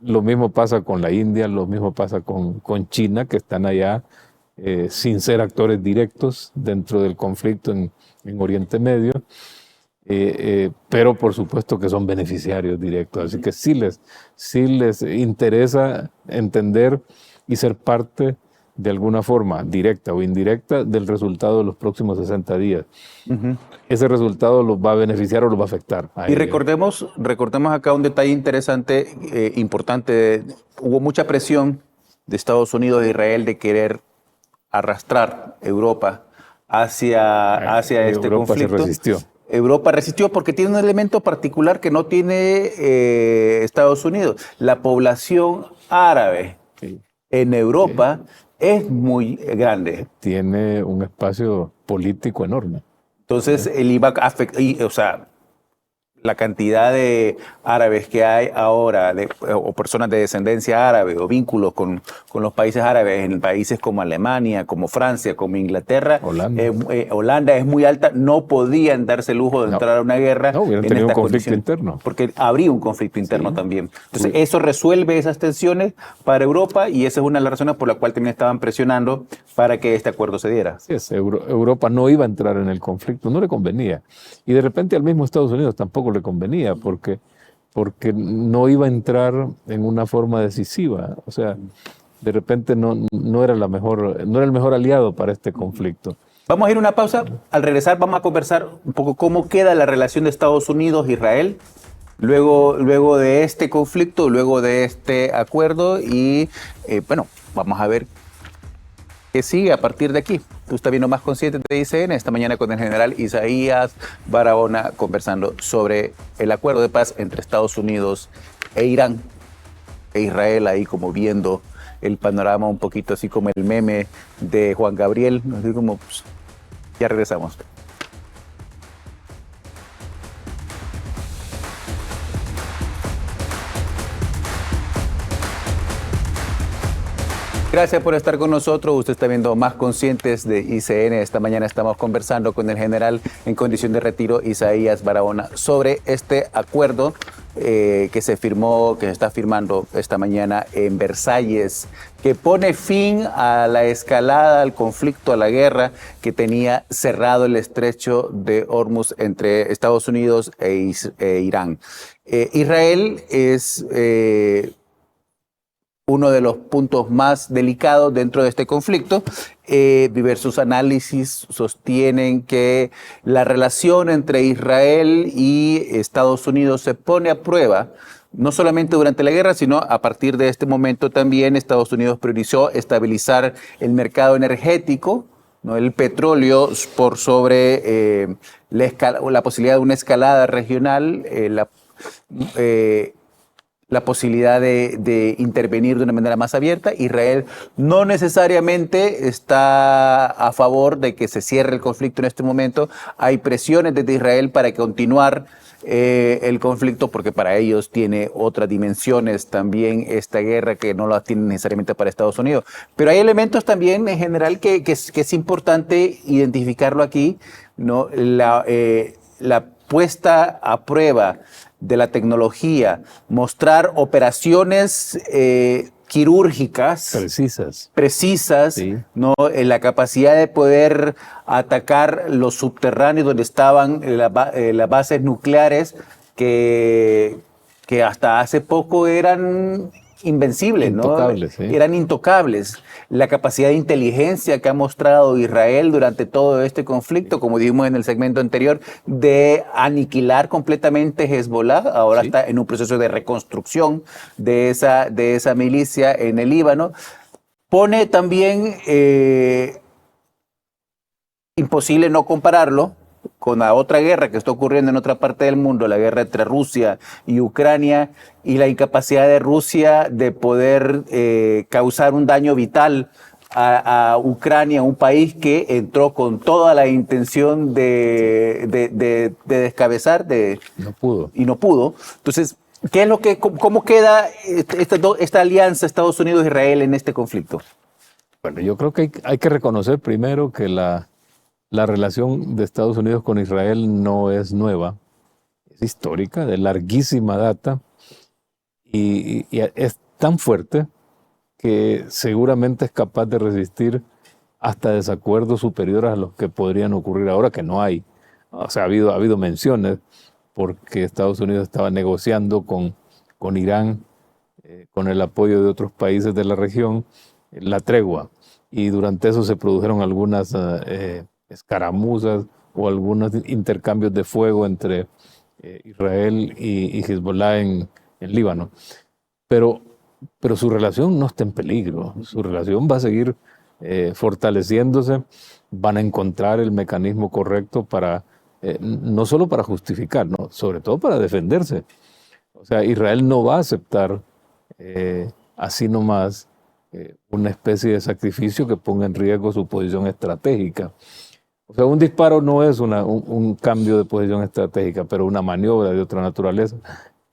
[SPEAKER 3] Lo mismo pasa con la India, lo mismo pasa con China, que están allá sin ser actores directos dentro del conflicto en Oriente Medio. pero por supuesto que son beneficiarios directos, así que sí les interesa entender y ser parte de alguna forma, directa o indirecta, del resultado de los próximos 60 días. Ese resultado los va a beneficiar o los va a afectar.
[SPEAKER 1] Y recordemos acá un detalle interesante, importante. Hubo mucha presión de Estados Unidos e Israel de querer arrastrar Europa hacia este
[SPEAKER 3] Europa
[SPEAKER 1] conflicto.
[SPEAKER 3] se resistió.
[SPEAKER 1] Europa resistió porque tiene un elemento particular que no tiene Estados Unidos. La población árabe en Europa es muy grande.
[SPEAKER 3] Tiene un espacio político enorme.
[SPEAKER 1] Entonces, él iba a afectar, o sea, la cantidad de árabes que hay ahora, o personas de descendencia árabe, o vínculos con los países árabes, en países como Alemania, como Francia, como Inglaterra, Holanda es muy alta, no podían darse el lujo de entrar a una guerra.
[SPEAKER 3] No, hubieran tenido un conflicto interno.
[SPEAKER 1] Porque habría un conflicto interno también. Entonces, eso resuelve esas tensiones para Europa, y esa es una de las razones por la cual también estaban presionando para que este acuerdo se diera.
[SPEAKER 3] Así es, Europa no iba a entrar en el conflicto, no le convenía. Y de repente al mismo Estados Unidos tampoco le convenía, porque no iba a entrar en una forma decisiva. O sea, de repente no era el mejor aliado para este conflicto.
[SPEAKER 1] Vamos a ir a una pausa. Al regresar vamos a conversar un poco cómo queda la relación de Estados Unidos-Israel luego de este conflicto, luego de este acuerdo, y bueno, vamos a ver qué sigue a partir de aquí. Tú estás viendo Más Conscientes de ICN esta mañana con el general Isaías Barahona, conversando sobre el acuerdo de paz entre Estados Unidos e Irán e Israel, ahí como viendo el panorama un poquito así como el meme de Juan Gabriel, así como pues, ya regresamos. Gracias por estar con nosotros. Usted está viendo Más Conscientes de ICN. Esta mañana estamos conversando con el general en condición de retiro, Isaías Barahona, sobre este acuerdo que se está firmando esta mañana en Versalles, que pone fin a la escalada, al conflicto, a la guerra que tenía cerrado el estrecho de Hormuz entre Estados Unidos e Irán. Israel es uno de los puntos más delicados dentro de este conflicto. Diversos análisis sostienen que la relación entre Israel y Estados Unidos se pone a prueba, no solamente durante la guerra, sino a partir de este momento también Estados Unidos priorizó estabilizar el mercado energético, ¿no? El petróleo por sobre la posibilidad de una escalada regional, la posibilidad de intervenir de una manera más abierta. Israel no necesariamente está a favor de que se cierre el conflicto en este momento. Hay presiones desde Israel para continuar el conflicto, porque para ellos tiene otras dimensiones también esta guerra que no las tienen necesariamente para Estados Unidos. Pero hay elementos también en general que es importante identificarlo aquí, ¿no? La puesta a prueba de la tecnología, mostrar operaciones quirúrgicas precisas, sí, ¿no? La capacidad de poder atacar los subterráneos donde estaban las bases nucleares que hasta hace poco eran invencibles,
[SPEAKER 3] intocables,
[SPEAKER 1] ¿no?
[SPEAKER 3] Sí.
[SPEAKER 1] Eran intocables. La capacidad de inteligencia que ha mostrado Israel durante todo este conflicto, como dijimos en el segmento anterior, de aniquilar completamente Hezbollah, ahora sí, está en un proceso de reconstrucción de esa milicia en el Líbano, pone también imposible no compararlo con la otra guerra que está ocurriendo en otra parte del mundo, la guerra entre Rusia y Ucrania, y la incapacidad de Rusia de poder causar un daño vital a Ucrania, un país que entró con toda la intención de descabezar, y no pudo. Entonces, ¿cómo queda esta alianza Estados Unidos-Israel en este conflicto?
[SPEAKER 3] Bueno, yo creo que hay que reconocer primero que la relación de Estados Unidos con Israel no es nueva, es histórica, de larguísima data, y es tan fuerte que seguramente es capaz de resistir hasta desacuerdos superiores a los que podrían ocurrir ahora, que no hay, O sea, ha habido menciones porque Estados Unidos estaba negociando con Irán, con el apoyo de otros países de la región, la tregua. Y durante eso se produjeron algunas escaramuzas o algunos intercambios de fuego entre Israel y Hezbollah en Líbano. Pero su relación no está en peligro. Su relación va a seguir fortaleciéndose. Van a encontrar el mecanismo correcto para, no solo para justificar, no, sobre todo para defenderse. O sea, Israel no va a aceptar así nomás una especie de sacrificio que ponga en riesgo su posición estratégica. O sea, un disparo no es un cambio de posición estratégica, pero una maniobra de otra naturaleza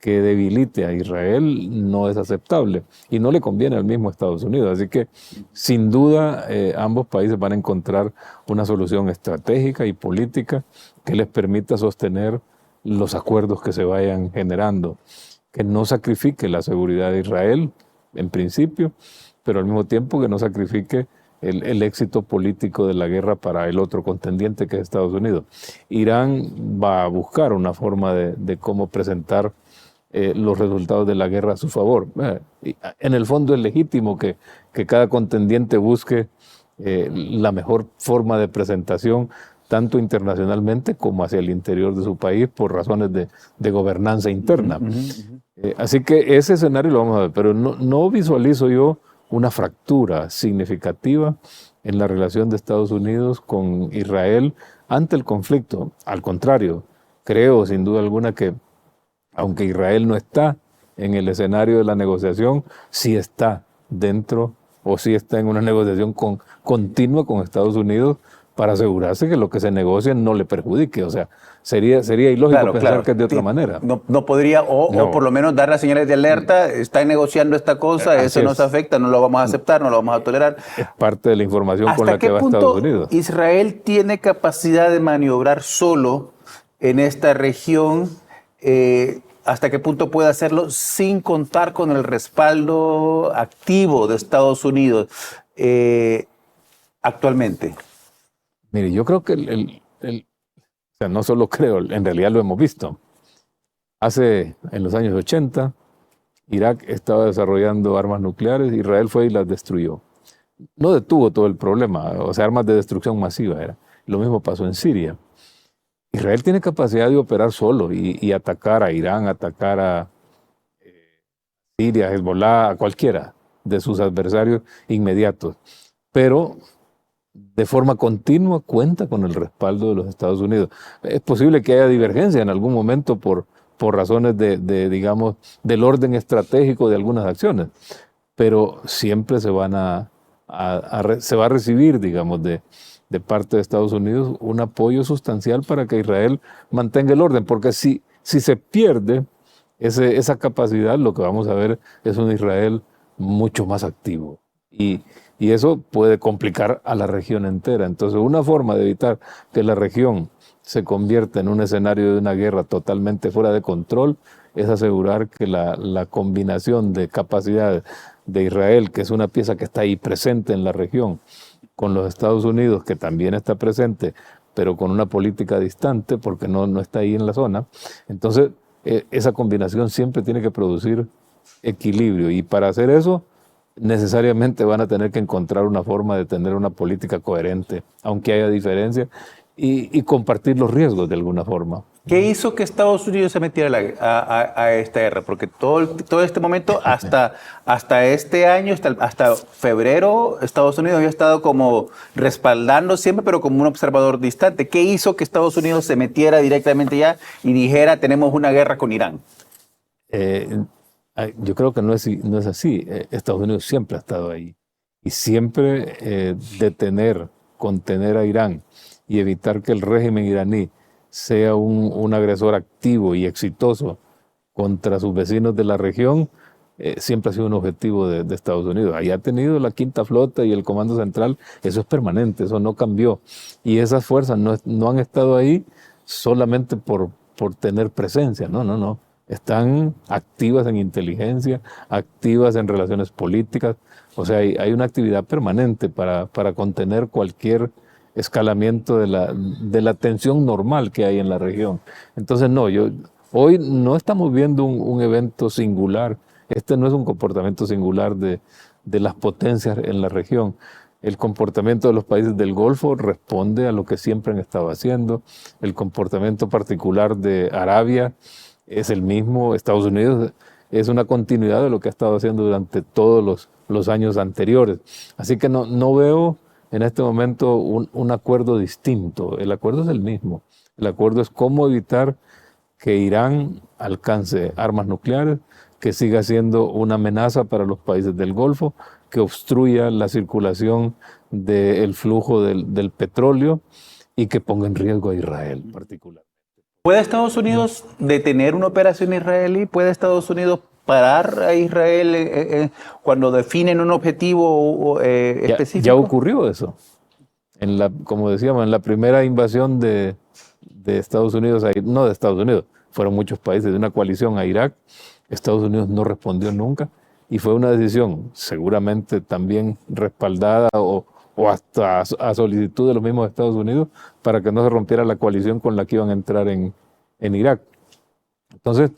[SPEAKER 3] que debilite a Israel no es aceptable y no le conviene al mismo Estados Unidos. Así que, sin duda, ambos países van a encontrar una solución estratégica y política que les permita sostener los acuerdos que se vayan generando, que no sacrifique la seguridad de Israel, en principio, pero al mismo tiempo que no sacrifique el éxito político de la guerra para el otro contendiente que es Estados Unidos. Irán va a buscar una forma de cómo presentar los resultados de la guerra a su favor. En el fondo es legítimo que cada contendiente busque la mejor forma de presentación, tanto internacionalmente como hacia el interior de su país, por razones de gobernanza interna. Así que ese escenario lo vamos a ver, pero no visualizo yo una fractura significativa en la relación de Estados Unidos con Israel ante el conflicto. Al contrario, creo sin duda alguna que aunque Israel no está en el escenario de la negociación, sí está dentro o sí está en una negociación continua con Estados Unidos para asegurarse que lo que se negocie no le perjudique. O sea, sería ilógico pensar que es de otra manera.
[SPEAKER 1] No podría, o por lo menos dar las señales de alerta, están negociando esta cosa, eso nos afecta, no lo vamos a aceptar, no lo vamos a tolerar.
[SPEAKER 3] Es parte de la información con la que va Estados Unidos.
[SPEAKER 1] ¿Israel tiene capacidad de maniobrar solo en esta región? ¿Hasta qué punto puede hacerlo sin contar con el respaldo activo de Estados Unidos actualmente?
[SPEAKER 3] Mire, yo creo que o sea, no solo creo, en realidad lo hemos visto. En los años 80, Irak estaba desarrollando armas nucleares, Israel fue y las destruyó. No detuvo todo el problema, o sea, armas de destrucción masiva era. Lo mismo pasó en Siria. Israel tiene capacidad de operar solo y atacar a Irán, atacar a Siria, a Hezbollah, a cualquiera de sus adversarios inmediatos. Pero de forma continua cuenta con el respaldo de los Estados Unidos. Es posible que haya divergencia en algún momento por razones digamos, del orden estratégico de algunas acciones, pero siempre se va a recibir, digamos, de parte de Estados Unidos un apoyo sustancial para que Israel mantenga el orden, porque si se pierde esa capacidad, lo que vamos a ver es un Israel mucho más activo. Y eso puede complicar a la región entera. Entonces, una forma de evitar que la región se convierta en un escenario de una guerra totalmente fuera de control es asegurar que la combinación de capacidades de Israel, que es una pieza que está ahí presente en la región, con los Estados Unidos, que también está presente, pero con una política distante, porque no está ahí en la zona. Entonces, esa combinación siempre tiene que producir equilibrio. Y para hacer eso, necesariamente van a tener que encontrar una forma de tener una política coherente, aunque haya diferencias, y compartir los riesgos de alguna forma.
[SPEAKER 1] ¿Qué hizo que Estados Unidos se metiera a esta guerra? Porque todo este momento, hasta este año, hasta febrero, Estados Unidos había estado como respaldando siempre, pero como un observador distante. ¿Qué hizo que Estados Unidos se metiera directamente ya y dijera, tenemos una guerra con Irán?
[SPEAKER 3] Yo creo que no es así. Estados Unidos siempre ha estado ahí. Y siempre contener a Irán y evitar que el régimen iraní sea un agresor activo y exitoso contra sus vecinos de la región, siempre ha sido un objetivo de Estados Unidos. Ahí ha tenido la Quinta Flota y el Comando Central, eso es permanente, eso no cambió. Y esas fuerzas no han estado ahí solamente por tener presencia, no. Están activas en inteligencia, activas en relaciones políticas, o sea, hay una actividad permanente para contener cualquier escalamiento de la tensión normal que hay en la región. Entonces, no, hoy no estamos viendo un evento singular. Este no es un comportamiento singular de las potencias en la región. El comportamiento de los países del Golfo responde a lo que siempre han estado haciendo. El comportamiento particular de Arabia es el mismo. Estados Unidos es una continuidad de lo que ha estado haciendo durante todos los años anteriores. Así que no veo en este momento un acuerdo distinto. El acuerdo es el mismo. El acuerdo es cómo evitar que Irán alcance armas nucleares, que siga siendo una amenaza para los países del Golfo, que obstruya la circulación del flujo del petróleo y que ponga en riesgo a Israel en particular.
[SPEAKER 1] ¿Puede Estados Unidos detener una operación israelí? ¿Puede Estados Unidos parar a Israel cuando definen un objetivo específico?
[SPEAKER 3] Ya ocurrió eso. Como decíamos, en la primera invasión de Estados Unidos, no de Estados Unidos, fueron muchos países de una coalición a Irak. Estados Unidos no respondió nunca y fue una decisión seguramente también respaldada o hasta a solicitud de los mismos Estados Unidos para que no se rompiera la coalición con la que iban a entrar en Irak. Entonces,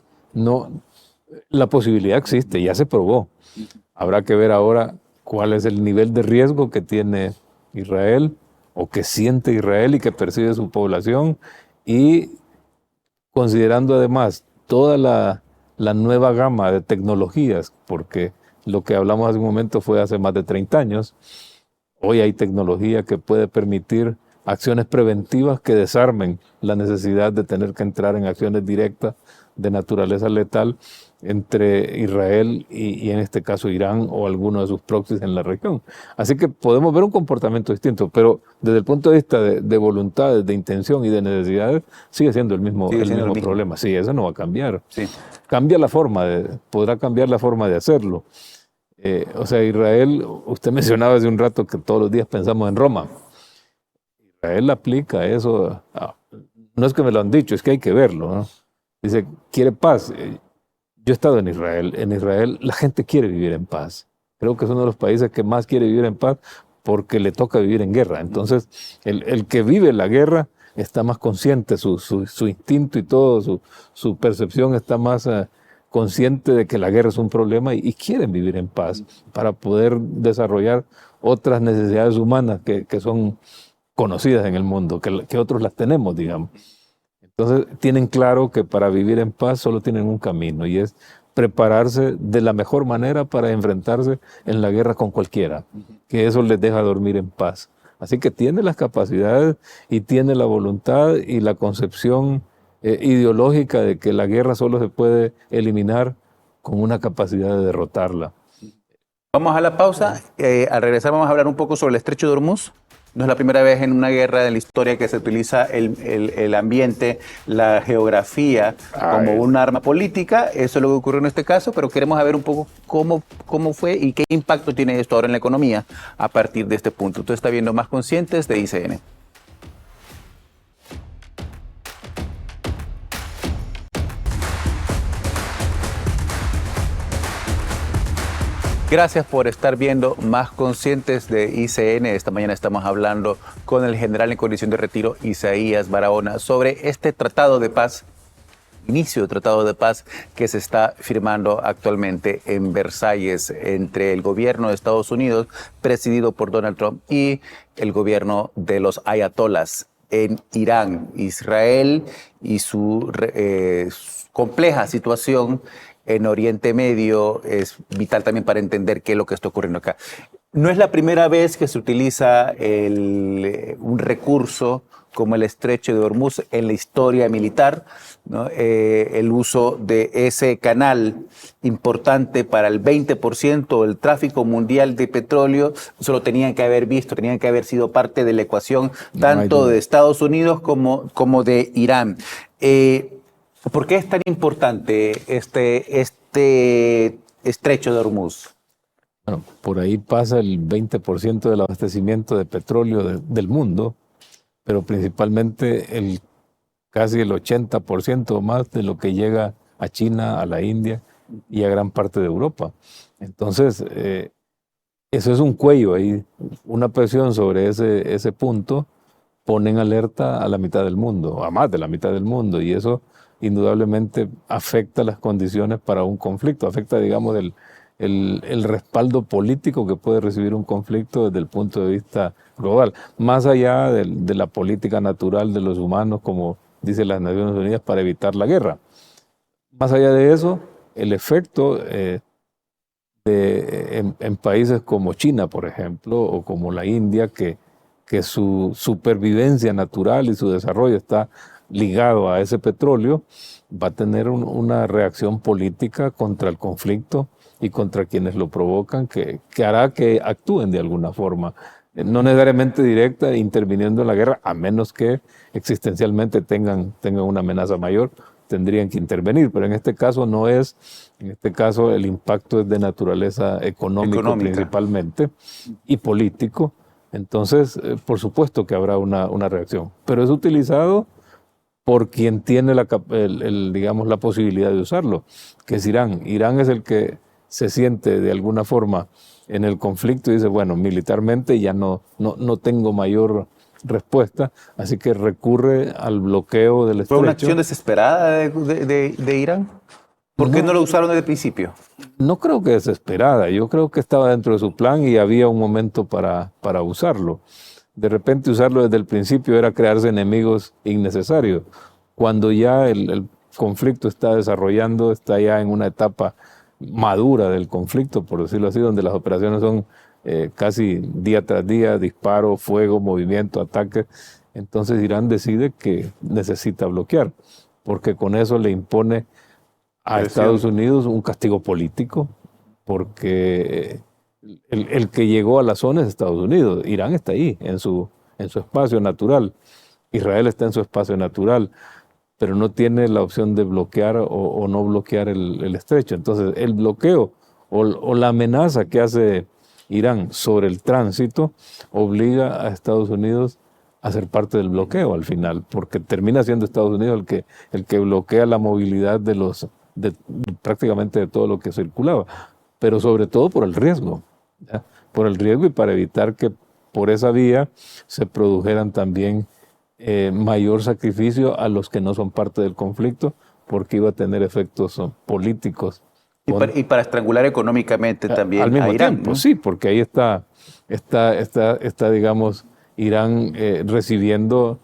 [SPEAKER 3] la posibilidad existe, ya se probó. Habrá que ver ahora cuál es el nivel de riesgo que tiene Israel o que siente Israel y que percibe su población, y considerando además toda la nueva gama de tecnologías, porque lo que hablamos hace un momento fue hace más de 30 años, hoy hay tecnología que puede permitir acciones preventivas que desarmen la necesidad de tener que entrar en acciones directas de naturaleza letal entre Israel y en este caso Irán o alguno de sus proxies en la región. Así que podemos ver un comportamiento distinto, pero desde el punto de vista de voluntades, de intención y de necesidades, sigue siendo el mismo problema. Sí, eso no va a cambiar. Sí. Podrá cambiar la forma de hacerlo. O sea, Israel, usted mencionaba hace un rato que todos los días pensamos en Roma. Israel aplica eso. No es que me lo han dicho, es que hay que verlo, ¿no? Dice, quiere paz. Yo he estado en Israel. En Israel la gente quiere vivir en paz. Creo que es uno de los países que más quiere vivir en paz porque le toca vivir en guerra. Entonces, el que vive la guerra está más consciente, su instinto y todo, su percepción está más consciente de que la guerra es un problema y quieren vivir en paz para poder desarrollar otras necesidades humanas que son conocidas en el mundo, que otros las tenemos, digamos. Entonces tienen claro que para vivir en paz solo tienen un camino, y es prepararse de la mejor manera para enfrentarse en la guerra con cualquiera, que eso les deja dormir en paz. Así que tiene las capacidades y tiene la voluntad y la concepción ideológica de que la guerra solo se puede eliminar con una capacidad de derrotarla.
[SPEAKER 1] Vamos a la pausa. Al regresar vamos a hablar un poco sobre el estrecho de Hormuz. No es la primera vez en una guerra de la historia que se utiliza el ambiente, la geografía como un arma política. Eso es lo que ocurrió en este caso, pero queremos saber un poco cómo fue y qué impacto tiene esto ahora en la economía a partir de este punto. Usted está viendo Más Conscientes de ICN. Gracias por estar viendo Más Conscientes de ICN. Esta mañana estamos hablando con el general en condición de retiro, Isaías Barahona, sobre este tratado de paz, inicio de tratado de paz que se está firmando actualmente en Versalles entre el gobierno de Estados Unidos, presidido por Donald Trump, y el gobierno de los ayatolás en Irán. Israel y su compleja situación en Oriente Medio es vital también para entender qué es lo que está ocurriendo acá. No es la primera vez que se utiliza un recurso como el estrecho de Hormuz en la historia militar, ¿no? El uso de ese canal importante para el 20% del tráfico mundial de petróleo, eso lo tenían que haber visto, tenían que haber sido parte de la ecuación tanto de Estados Unidos como de Irán. ¿Por qué es tan importante este estrecho de Hormuz?
[SPEAKER 3] Bueno, por ahí pasa el 20% del abastecimiento de petróleo del mundo, pero principalmente casi el 80% o más de lo que llega a China, a la India y a gran parte de Europa. Entonces, eso es un cuello ahí, una presión sobre ese punto ponen alerta a la mitad del mundo, a más de la mitad del mundo, y eso indudablemente afecta las condiciones para un conflicto, afecta, digamos, el respaldo político que puede recibir un conflicto desde el punto de vista global, más allá de la política natural de los humanos, como dicen las Naciones Unidas, para evitar la guerra. Más allá de eso, el efecto en países como China, por ejemplo, o como la India, que su supervivencia natural y su desarrollo está ligado a ese petróleo, va a tener una reacción política contra el conflicto y contra quienes lo provocan, que hará que actúen de alguna forma, no necesariamente directa, interviniendo en la guerra, a menos que existencialmente tengan una amenaza mayor, tendrían que intervenir, pero en este caso no es, en este caso el impacto es de naturaleza económica principalmente y político. Entonces, por supuesto que habrá una reacción, pero es utilizado por quien tiene digamos, la posibilidad de usarlo, que es Irán. Irán es el que se siente de alguna forma en el conflicto y dice, bueno, militarmente ya no tengo mayor respuesta, así que recurre al bloqueo del estrecho.
[SPEAKER 1] ¿Fue una acción desesperada de Irán? ¿Por qué no lo usaron desde el principio?
[SPEAKER 3] No creo que desesperada, yo creo que estaba dentro de su plan y había un momento para usarlo. De repente usarlo desde el principio era crearse enemigos innecesarios. Cuando ya el conflicto está desarrollando, está ya en una etapa madura del conflicto, por decirlo así, donde las operaciones son casi día tras día, disparo, fuego, movimiento, ataque. Entonces Irán decide que necesita bloquear, porque con eso le impone a Estados Unidos un castigo político, porque el que llegó a la zona es Estados Unidos. Irán está ahí, en su espacio natural. Israel está en su espacio natural, pero no tiene la opción de bloquear o no bloquear el estrecho. Entonces, el bloqueo o la amenaza que hace Irán sobre el tránsito obliga a Estados Unidos a ser parte del bloqueo al final, porque termina siendo Estados Unidos el que bloquea la movilidad de prácticamente de todo lo que circulaba, pero sobre todo por el riesgo, ¿ya? Por el riesgo y para evitar que por esa vía se produjeran también mayor sacrificio a los que no son parte del conflicto, porque iba a tener efectos políticos.
[SPEAKER 1] Y para estrangular económicamente también
[SPEAKER 3] al mismo
[SPEAKER 1] a Irán,
[SPEAKER 3] tiempo,
[SPEAKER 1] ¿no?
[SPEAKER 3] sí, porque ahí está digamos, Irán recibiendo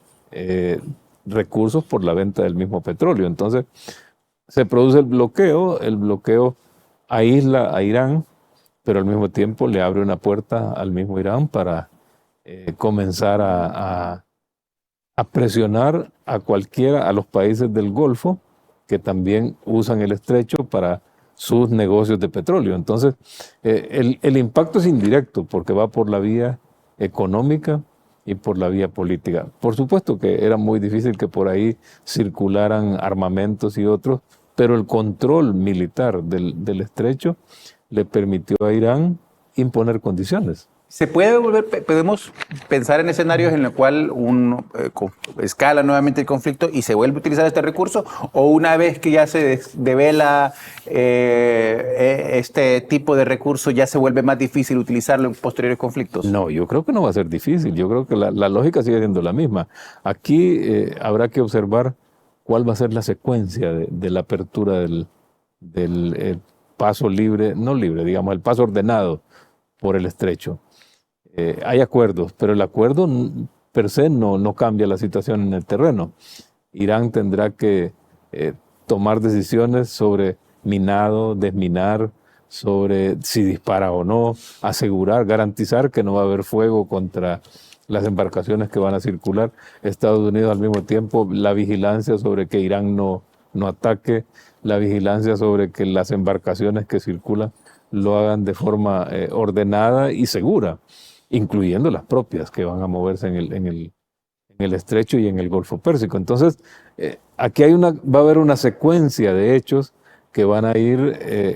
[SPEAKER 3] recursos por la venta del mismo petróleo. Entonces, se produce el bloqueo aísla a Irán, pero al mismo tiempo le abre una puerta al mismo Irán para comenzar a presionar a los países del Golfo que también usan el estrecho para sus negocios de petróleo. Entonces, el impacto es indirecto porque va por la vía económica y por la vía política. Por supuesto que era muy difícil que por ahí circularan armamentos y otros, pero el control militar del estrecho le permitió a Irán imponer condiciones.
[SPEAKER 1] Podemos pensar en escenarios en los cuales uno escala nuevamente el conflicto y se vuelve a utilizar este recurso, o una vez que ya se devela este tipo de recurso ya se vuelve más difícil utilizarlo en posteriores conflictos.
[SPEAKER 3] No, yo creo que no va a ser difícil, yo creo que la lógica sigue siendo la misma. Aquí habrá que observar cuál va a ser la secuencia de la apertura del paso libre, no libre, digamos, el paso ordenado por el estrecho. Hay acuerdos, pero el acuerdo per se no cambia la situación en el terreno. Irán tendrá que tomar decisiones sobre minado, desminar, sobre si dispara o no, asegurar, garantizar que no va a haber fuego contra las embarcaciones que van a circular. Estados Unidos al mismo tiempo, la vigilancia sobre que Irán no ataque, la vigilancia sobre que las embarcaciones que circulan lo hagan de forma ordenada y segura, incluyendo las propias que van a moverse en el estrecho y en el Golfo Pérsico. Entonces, aquí va a haber una secuencia de hechos que van a ir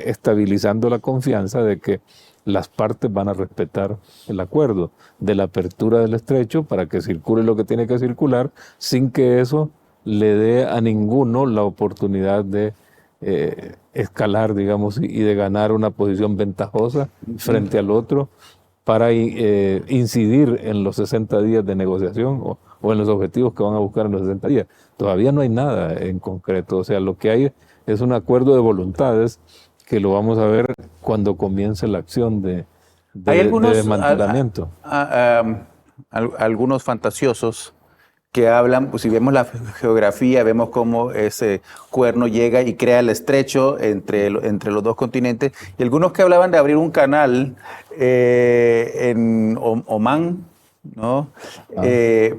[SPEAKER 3] estabilizando la confianza de que las partes van a respetar el acuerdo de la apertura del estrecho para que circule lo que tiene que circular, sin que eso le dé a ninguno la oportunidad de escalar, digamos, y de ganar una posición ventajosa frente al otro para incidir en los 60 días de negociación o o en los objetivos que van a buscar en los 60 días. Todavía no hay nada en concreto. O sea, lo que hay es un acuerdo de voluntades que lo vamos a ver cuando comience la acción de desmantelamiento.
[SPEAKER 1] Algunos fantasiosos que hablan, pues si vemos la geografía, vemos cómo ese cuerno llega y crea el estrecho entre los dos continentes, y algunos que hablaban de abrir un canal en Omán, ¿no?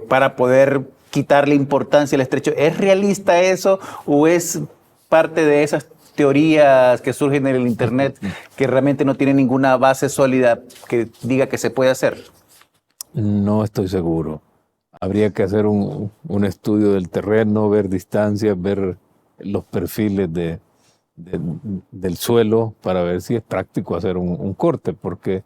[SPEAKER 1] Para poder quitarle importancia al estrecho. ¿Es realista eso o es parte de esas teorías que surgen en el internet que realmente no tienen ninguna base sólida que diga que se puede hacer?
[SPEAKER 3] No estoy seguro. Habría que hacer un estudio del terreno, ver distancias, ver los perfiles del suelo para ver si es práctico hacer un corte, porque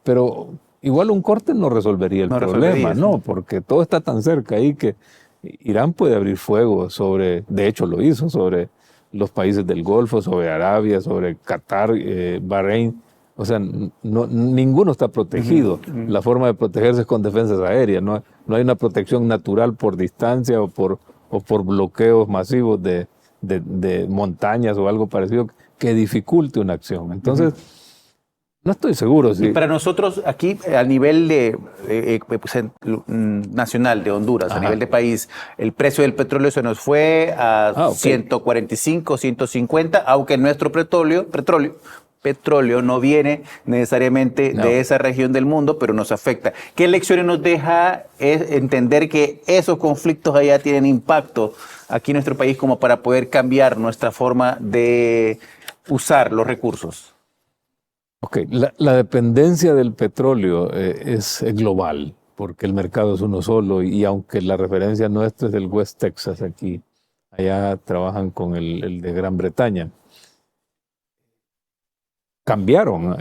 [SPEAKER 3] pero igual un corte no resolvería el problema, no, porque todo está tan cerca ahí que Irán puede abrir fuego de hecho lo hizo, sobre los países del Golfo, sobre Arabia, sobre Qatar, Bahrein. O sea, ninguno está protegido. La forma de protegerse es con defensas aéreas. No hay una protección natural por distancia o por bloqueos masivos de montañas o algo parecido que dificulte una acción. Entonces, no estoy seguro.
[SPEAKER 1] Y para nosotros aquí, a nivel nacional de Honduras, a nivel de país, el precio del petróleo se nos fue a 145, 150, aunque nuestro petróleo no viene necesariamente de esa región del mundo, pero nos afecta. ¿Qué lecciones nos deja entender que esos conflictos allá tienen impacto aquí en nuestro país como para poder cambiar nuestra forma de usar los recursos?
[SPEAKER 3] La dependencia del petróleo es global, porque el mercado es uno solo, y aunque la referencia nuestra es del West Texas aquí, allá trabajan con el de Gran Bretaña. Cambiaron.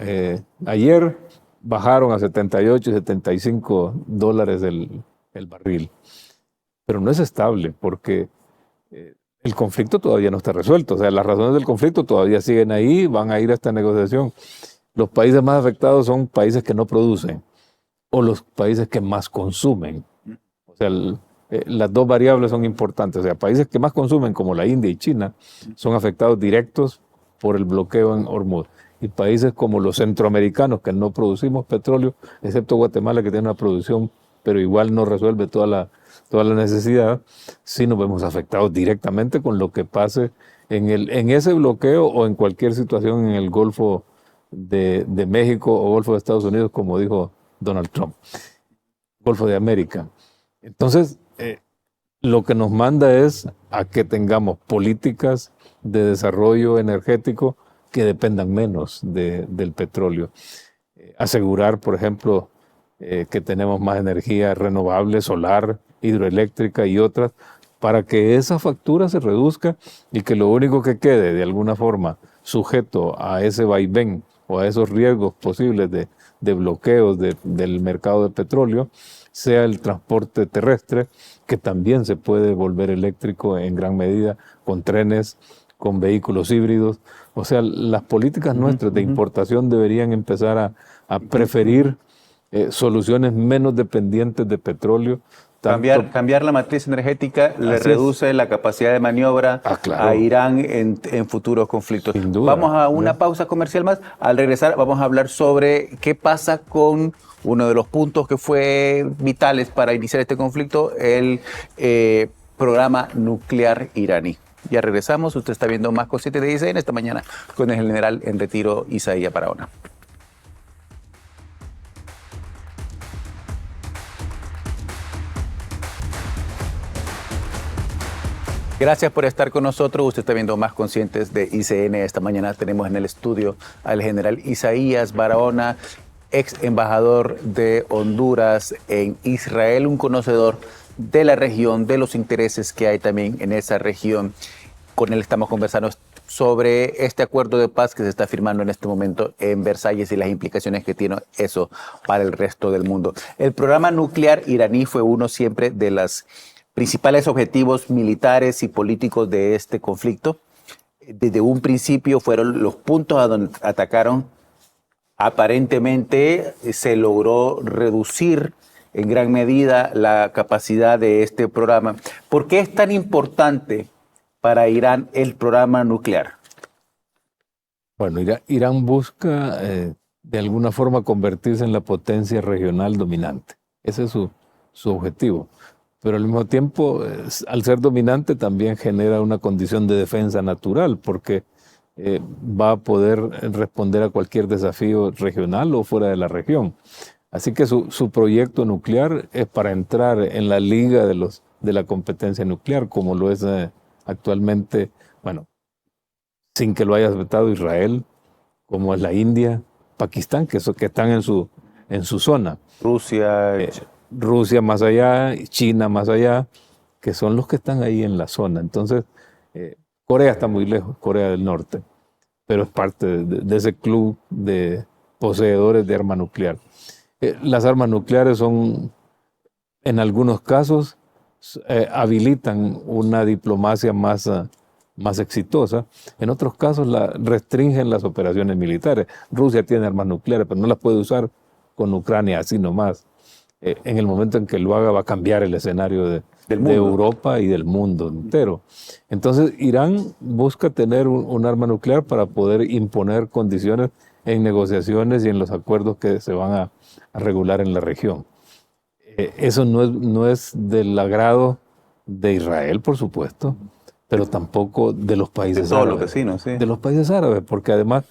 [SPEAKER 3] Ayer bajaron a 78 y 75 dólares el barril. Pero no es estable porque el conflicto todavía no está resuelto. O sea, las razones del conflicto todavía siguen ahí, van a ir a esta negociación. Los países más afectados son países que no producen o los países que más consumen. O sea, las dos variables son importantes. O sea, países que más consumen, como la India y China, son afectados directos por el bloqueo en Hormuz. Y países como los centroamericanos, que no producimos petróleo, excepto Guatemala, que tiene una producción, pero igual no resuelve toda la necesidad, sí nos vemos afectados directamente con lo que pase en ese bloqueo o en cualquier situación en el Golfo de México o Golfo de Estados Unidos, como dijo Donald Trump. Golfo de América. Entonces, lo que nos manda es a que tengamos políticas de desarrollo energético que dependan menos del petróleo. Asegurar, por ejemplo, que tenemos más energía renovable, solar, hidroeléctrica y otras, para que esa factura se reduzca y que lo único que quede de alguna forma sujeto a ese vaivén o a esos riesgos posibles de bloqueos del mercado de petróleo sea el transporte terrestre, que también se puede volver eléctrico en gran medida con trenes, con vehículos híbridos. O sea, las políticas nuestras de importación deberían empezar a preferir soluciones menos dependientes de petróleo.
[SPEAKER 1] Cambiar la matriz energética le reduce la capacidad de maniobra a Irán en futuros conflictos.
[SPEAKER 3] Sin duda.
[SPEAKER 1] Vamos a una pausa comercial más. Al regresar vamos a hablar sobre qué pasa con uno de los puntos que fue vitales para iniciar este conflicto, el programa nuclear iraní. Ya regresamos. Usted está viendo Más Cositas de ICN esta mañana con el general en retiro Isaías Barahona. Gracias por estar con nosotros. Usted está viendo Más Conscientes de ICN. Esta mañana tenemos en el estudio al general Isaías Barahona, ex embajador de Honduras en Israel, un conocedor de la región, de los intereses que hay también en esa región. Con él estamos conversando sobre este acuerdo de paz que se está firmando en este momento en Versalles y las implicaciones que tiene eso para el resto del mundo. El programa nuclear iraní fue uno siempre de los principales objetivos militares y políticos de este conflicto. Desde un principio fueron los puntos a donde atacaron. Aparentemente se logró reducir en gran medida la capacidad de este programa. ¿Por qué es tan importante para Irán el programa nuclear?
[SPEAKER 3] Bueno, Irán busca de alguna forma convertirse en la potencia regional dominante. Ese es su objetivo. Pero al mismo tiempo, al ser dominante, también genera una condición de defensa natural, porque va a poder responder a cualquier desafío regional o fuera de la región. Así que su proyecto nuclear es para entrar en la liga de la competencia nuclear, como lo es actualmente, bueno, sin que lo haya aceptado Israel, como es la India, Pakistán, que están en su zona. Rusia más allá, China más allá, que son los que están ahí en la zona. Entonces, Corea está muy lejos, Corea del Norte, pero es parte de ese club de poseedores de arma nuclear. Las armas nucleares son, en algunos casos, habilitan una diplomacia más exitosa. En otros casos restringen las operaciones militares. Rusia tiene armas nucleares, pero no las puede usar con Ucrania así nomás. En el momento en que lo haga va a cambiar el escenario de Europa y del mundo entero. Entonces Irán busca tener un arma nuclear para poder imponer condiciones en negociaciones y en los acuerdos que se van a regular en la región. Eso no es del agrado de Israel, por supuesto, pero tampoco de los países árabes.
[SPEAKER 1] Los vecinos, sí.
[SPEAKER 3] De los países árabes, porque además,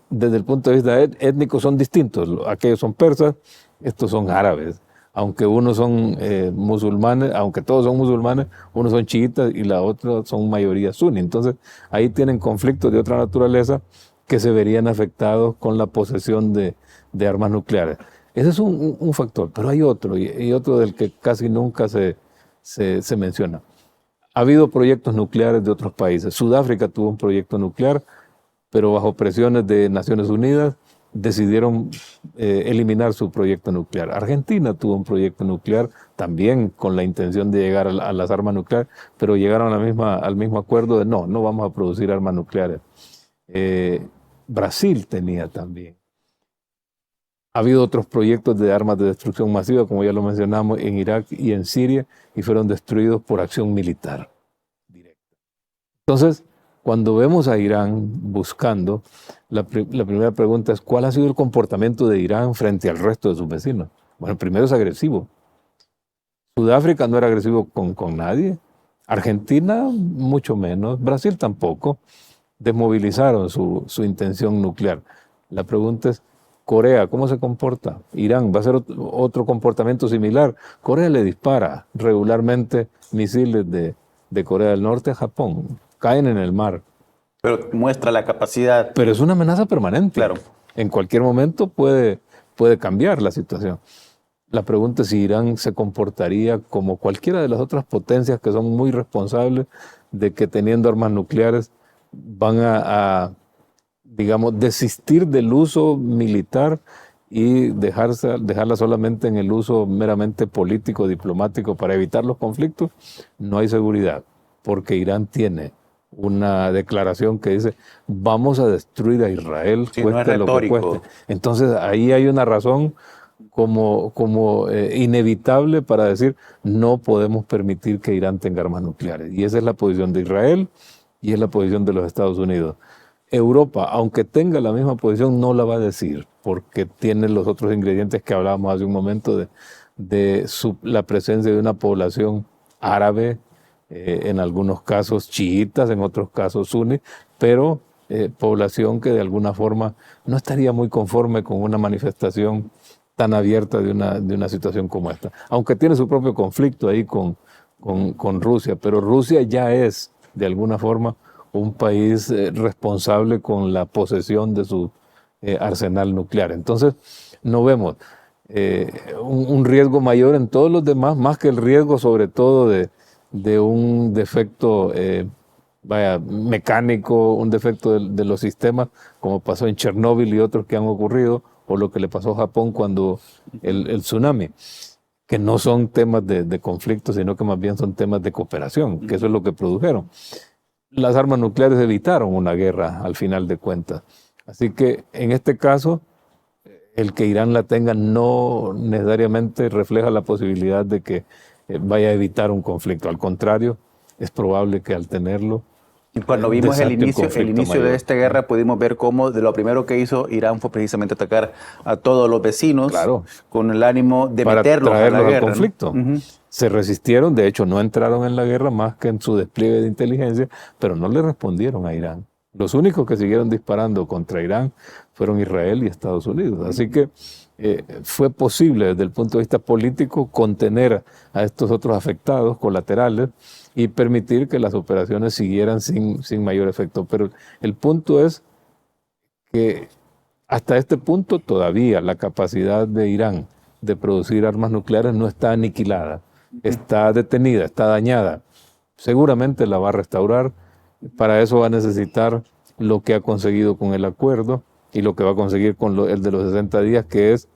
[SPEAKER 3] desde el punto de vista étnico, son distintos. Aquellos son persas, estos son árabes. Aunque unos son musulmanes, aunque todos son musulmanes, unos son chiitas y la otra son mayoría suní. Entonces, ahí tienen conflictos de otra naturaleza que se verían afectados con la posesión de armas nucleares. Ese es un factor, pero hay otro, y otro del que casi nunca se menciona. Ha habido proyectos nucleares de otros países. Sudáfrica tuvo un proyecto nuclear, pero bajo presiones de Naciones Unidas decidieron eliminar su proyecto nuclear. Argentina tuvo un proyecto nuclear también con la intención de llegar a las armas nucleares, pero llegaron al mismo acuerdo de no vamos a producir armas nucleares. Brasil tenía también. Ha habido otros proyectos de armas de destrucción masiva, como ya lo mencionamos, en Irak y en Siria, y fueron destruidos por acción militar directa. Entonces, cuando vemos a Irán buscando, la primera pregunta es, ¿cuál ha sido el comportamiento de Irán frente al resto de sus vecinos? Bueno, primero es agresivo. Sudáfrica no era agresivo con nadie. Argentina, mucho menos. Brasil tampoco. Desmovilizaron su intención nuclear. La pregunta es, Corea, ¿cómo se comporta? Irán va a hacer otro comportamiento similar. Corea le dispara regularmente misiles de Corea del Norte a Japón. Caen en el mar.
[SPEAKER 1] Pero muestra la capacidad.
[SPEAKER 3] Pero es una amenaza permanente.
[SPEAKER 1] Claro.
[SPEAKER 3] En cualquier momento puede cambiar la situación. La pregunta es si Irán se comportaría como cualquiera de las otras potencias que son muy responsables de que teniendo armas nucleares van a digamos, desistir del uso militar y dejarla solamente en el uso meramente político, diplomático para evitar los conflictos. No hay seguridad, porque Irán tiene una declaración que dice vamos a destruir a Israel,
[SPEAKER 1] sí,
[SPEAKER 3] cueste
[SPEAKER 1] no es
[SPEAKER 3] lo que cueste. Entonces ahí hay una razón como inevitable para decir no podemos permitir que Irán tenga armas nucleares. Y esa es la posición de Israel y es la posición de los Estados Unidos. Europa, aunque tenga la misma posición, no la va a decir, porque tiene los otros ingredientes que hablábamos hace un momento de la presencia de una población árabe, en algunos casos chiitas, en otros casos suní, pero población que de alguna forma no estaría muy conforme con una manifestación tan abierta de una situación como esta. Aunque tiene su propio conflicto ahí con Rusia, pero Rusia ya es, de alguna forma, un país responsable con la posesión de su arsenal nuclear. Entonces, no vemos un riesgo mayor en todos los demás, más que el riesgo sobre todo de un defecto mecánico, un defecto de los sistemas, como pasó en Chernóbil y otros que han ocurrido, o lo que le pasó a Japón cuando el tsunami, que no son temas de conflicto, sino que más bien son temas de cooperación, que eso es lo que produjeron. Las armas nucleares evitaron una guerra al final de cuentas. Así que en este caso, el que Irán la tenga no necesariamente refleja la posibilidad de que vaya a evitar un conflicto. Al contrario, es probable que al tenerlo...
[SPEAKER 1] Y cuando vimos el inicio
[SPEAKER 3] mayor.
[SPEAKER 1] de esta guerra, pudimos ver cómo de lo primero que hizo Irán fue precisamente atacar a todos los vecinos,
[SPEAKER 3] claro,
[SPEAKER 1] con el ánimo de
[SPEAKER 3] para
[SPEAKER 1] meterlos a la
[SPEAKER 3] traerlos
[SPEAKER 1] guerra,
[SPEAKER 3] al conflicto.
[SPEAKER 1] ¿no?
[SPEAKER 3] Se resistieron, de hecho no entraron en la guerra más que en su despliegue de inteligencia, pero no le respondieron a Irán. Los únicos que siguieron disparando contra Irán fueron Israel y Estados Unidos. Así que fue posible desde el punto de vista político contener a estos otros afectados colaterales y permitir que las operaciones siguieran sin mayor efecto. Pero el punto es que hasta este punto todavía la capacidad de Irán de producir armas nucleares no está aniquilada, está detenida, está dañada. Seguramente la va a restaurar. Para eso va a necesitar lo que ha conseguido con el acuerdo y lo que va a conseguir con el de los 60 días, que es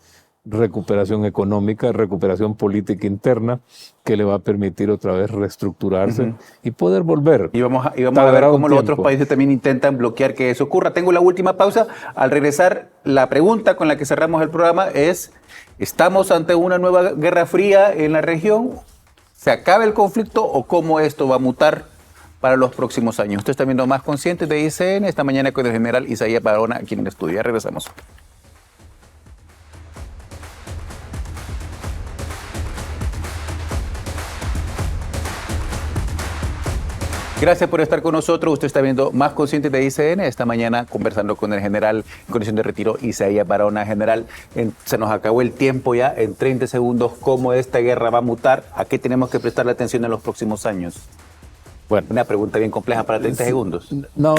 [SPEAKER 3] recuperación económica, recuperación política interna, que le va a permitir otra vez reestructurarse y poder volver.
[SPEAKER 1] Y vamos a ver cómo los otros países también intentan bloquear que eso ocurra. Tengo la última pausa. Al regresar, la pregunta con la que cerramos el programa es, ¿estamos ante una nueva guerra fría en la región? ¿Se acaba el conflicto o cómo esto va a mutar para los próximos años? Usted está viendo Más Conscientes de ICN esta mañana con el general Isaías Barahona, aquí en el estudio. Ya regresamos. Gracias por estar con nosotros. Usted está viendo Más Conscientes de ICN. Esta mañana conversando con el general en condición de retiro, Isaías Barahona. General, se nos acabó el tiempo ya. En 30 segundos, ¿cómo esta guerra va a mutar? ¿A qué tenemos que prestarle atención en los próximos años? Bueno, una pregunta bien compleja para 30 segundos.
[SPEAKER 3] No,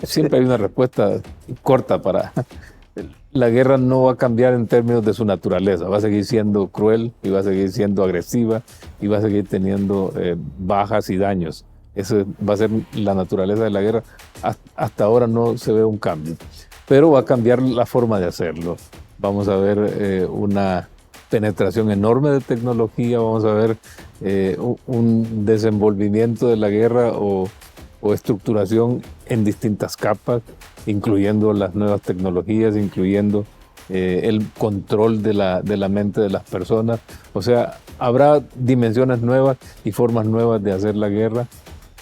[SPEAKER 3] siempre hay una respuesta corta para... La guerra no va a cambiar en términos de su naturaleza. Va a seguir siendo cruel y va a seguir siendo agresiva y va a seguir teniendo bajas y daños. Esa va a ser la naturaleza de la guerra. Hasta ahora no se ve un cambio, pero va a cambiar la forma de hacerlo. Vamos a ver una penetración enorme de tecnología, vamos a ver un desenvolvimiento de la guerra o estructuración en distintas capas, incluyendo las nuevas tecnologías, incluyendo el control de la mente de las personas. O sea, habrá dimensiones nuevas y formas nuevas de hacer la guerra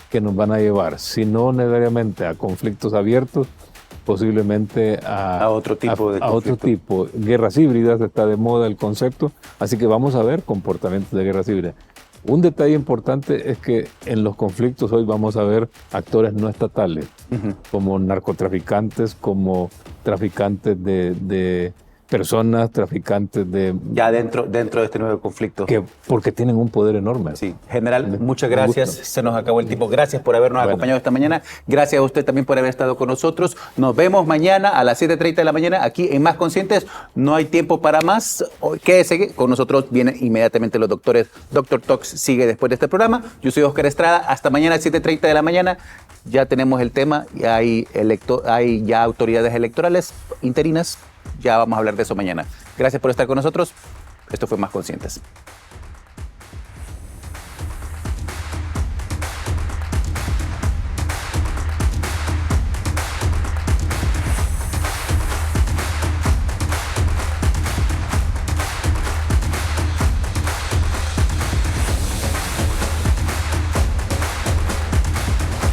[SPEAKER 3] que nos van a llevar, si no necesariamente a conflictos abiertos, posiblemente a otro tipo de otro tipo. Guerras híbridas, está de moda el concepto, así que vamos a ver comportamientos de guerras híbridas. Un detalle importante es que en los conflictos hoy vamos a ver actores no estatales, como narcotraficantes, como traficantes de personas, traficantes de...
[SPEAKER 1] Ya dentro de este nuevo conflicto.
[SPEAKER 3] Porque tienen un poder enorme.
[SPEAKER 1] Sí. General, muchas gracias. Se nos acabó el tiempo. Gracias por habernos acompañado esta mañana. Gracias a usted también por haber estado con nosotros. Nos vemos mañana a las 7:30 de la mañana aquí en Más Conscientes. No hay tiempo para más. Quédese con nosotros. Vienen inmediatamente los doctores. Doctor Talks sigue después de este programa. Yo soy Oscar Estrada. Hasta mañana a 7:30 de la mañana. Ya tenemos el tema. Hay ya autoridades electorales interinas. Ya vamos a hablar de eso mañana. Gracias por estar con nosotros. Esto fue Más Conscientes.